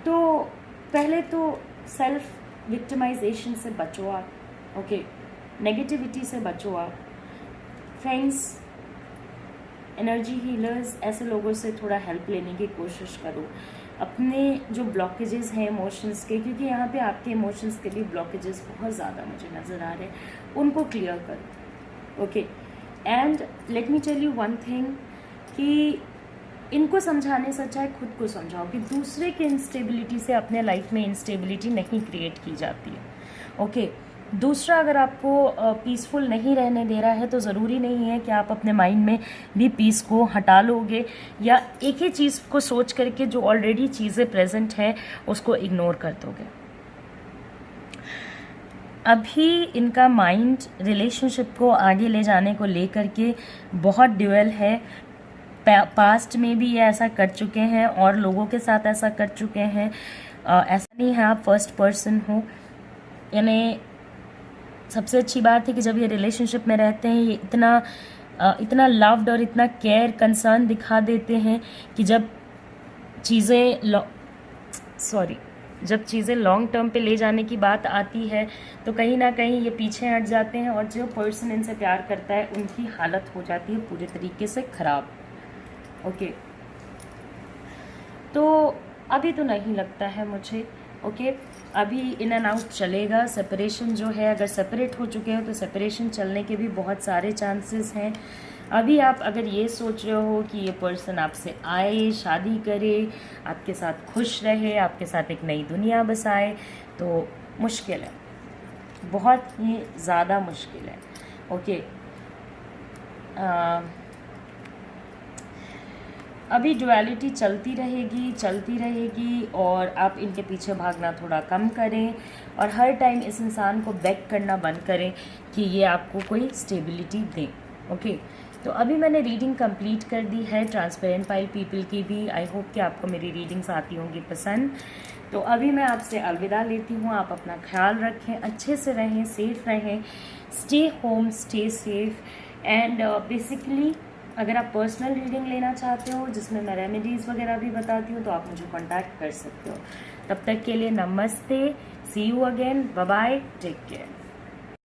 तो पहले तो सेल्फ विक्टिमाइजेशन से बचो आप। ओके, नेगेटिविटी से बचो आप। फ्रेंड्स, एनर्जी हीलर्स, ऐसे लोगों से थोड़ा हेल्प लेने की कोशिश करो। अपने जो ब्लॉकेजेस हैं इमोशंस के, क्योंकि यहाँ पे आपके इमोशंस के भी ब्लॉकेजेस बहुत ज़्यादा मुझे नज़र आ रहे हैं, उनको क्लियर करो। Okay, and let me tell you one thing कि इनको समझाने से अच्छा है खुद को समझाओ कि दूसरे के इंस्टेबिलिटी से अपने लाइफ में इंस्टेबिलिटी नहीं क्रिएट की जाती है। ओके, दूसरा अगर आपको पीसफुल नहीं रहने दे रहा है तो ज़रूरी नहीं है कि आप अपने माइंड में भी पीस को हटा लोगे या एक ही चीज़ को सोच करके जो ऑलरेडी चीज़ें प्रेजेंट हैं उसको इग्नोर कर दोगे। अभी इनका माइंड रिलेशनशिप को आगे ले जाने को लेकर के बहुत ड्यूअल है। पास्ट में भी ये ऐसा कर चुके हैं और लोगों के साथ ऐसा कर चुके हैं। ऐसा नहीं है आप फर्स्ट पर्सन हो। यानी सबसे अच्छी बात है कि जब ये रिलेशनशिप में रहते हैं ये इतना लव्ड और इतना केयर कंसर्न दिखा देते हैं कि जब चीज़ें लॉन्ग टर्म पे ले जाने की बात आती है तो कहीं ना कहीं ये पीछे हट जाते हैं और जो पर्सन इनसे प्यार करता है उनकी हालत हो जाती है पूरे तरीके से ख़राब। ओके, तो अभी तो नहीं लगता है मुझे। ओके, अभी इन एंड आउट चलेगा। सेपरेशन जो है, अगर सेपरेट हो चुके हो तो सेपरेशन चलने के भी बहुत सारे चांसेस हैं। अभी आप अगर ये सोच रहे हो कि ये पर्सन आपसे आए, शादी करे, आपके साथ खुश रहे, आपके साथ एक नई दुनिया बसाए, तो मुश्किल है, बहुत ही ज़्यादा मुश्किल है। ओके, अभी डुअलिटी चलती रहेगी और आप इनके पीछे भागना थोड़ा कम करें और हर टाइम इस इंसान को बेग करना बंद करें कि ये आपको कोई स्टेबिलिटी दें। ओके, तो अभी मैंने रीडिंग कंप्लीट कर दी है ट्रांसपेरेंट पाइल पीपल की भी। आई होप कि आपको मेरी रीडिंग्स आती होंगी पसंद। तो अभी मैं आपसे अलविदा लेती हूँ। आप अपना ख्याल रखें, अच्छे से रहें, सेफ रहें, stay home, stay safe. And basically अगर आप पर्सनल रीडिंग लेना चाहते हो जिसमें मैं रेमेडीज़ वगैरह भी बताती हूँ तो आप मुझे कांटेक्ट कर सकते हो। तब तक के लिए नमस्ते, see you again, bye bye, take care.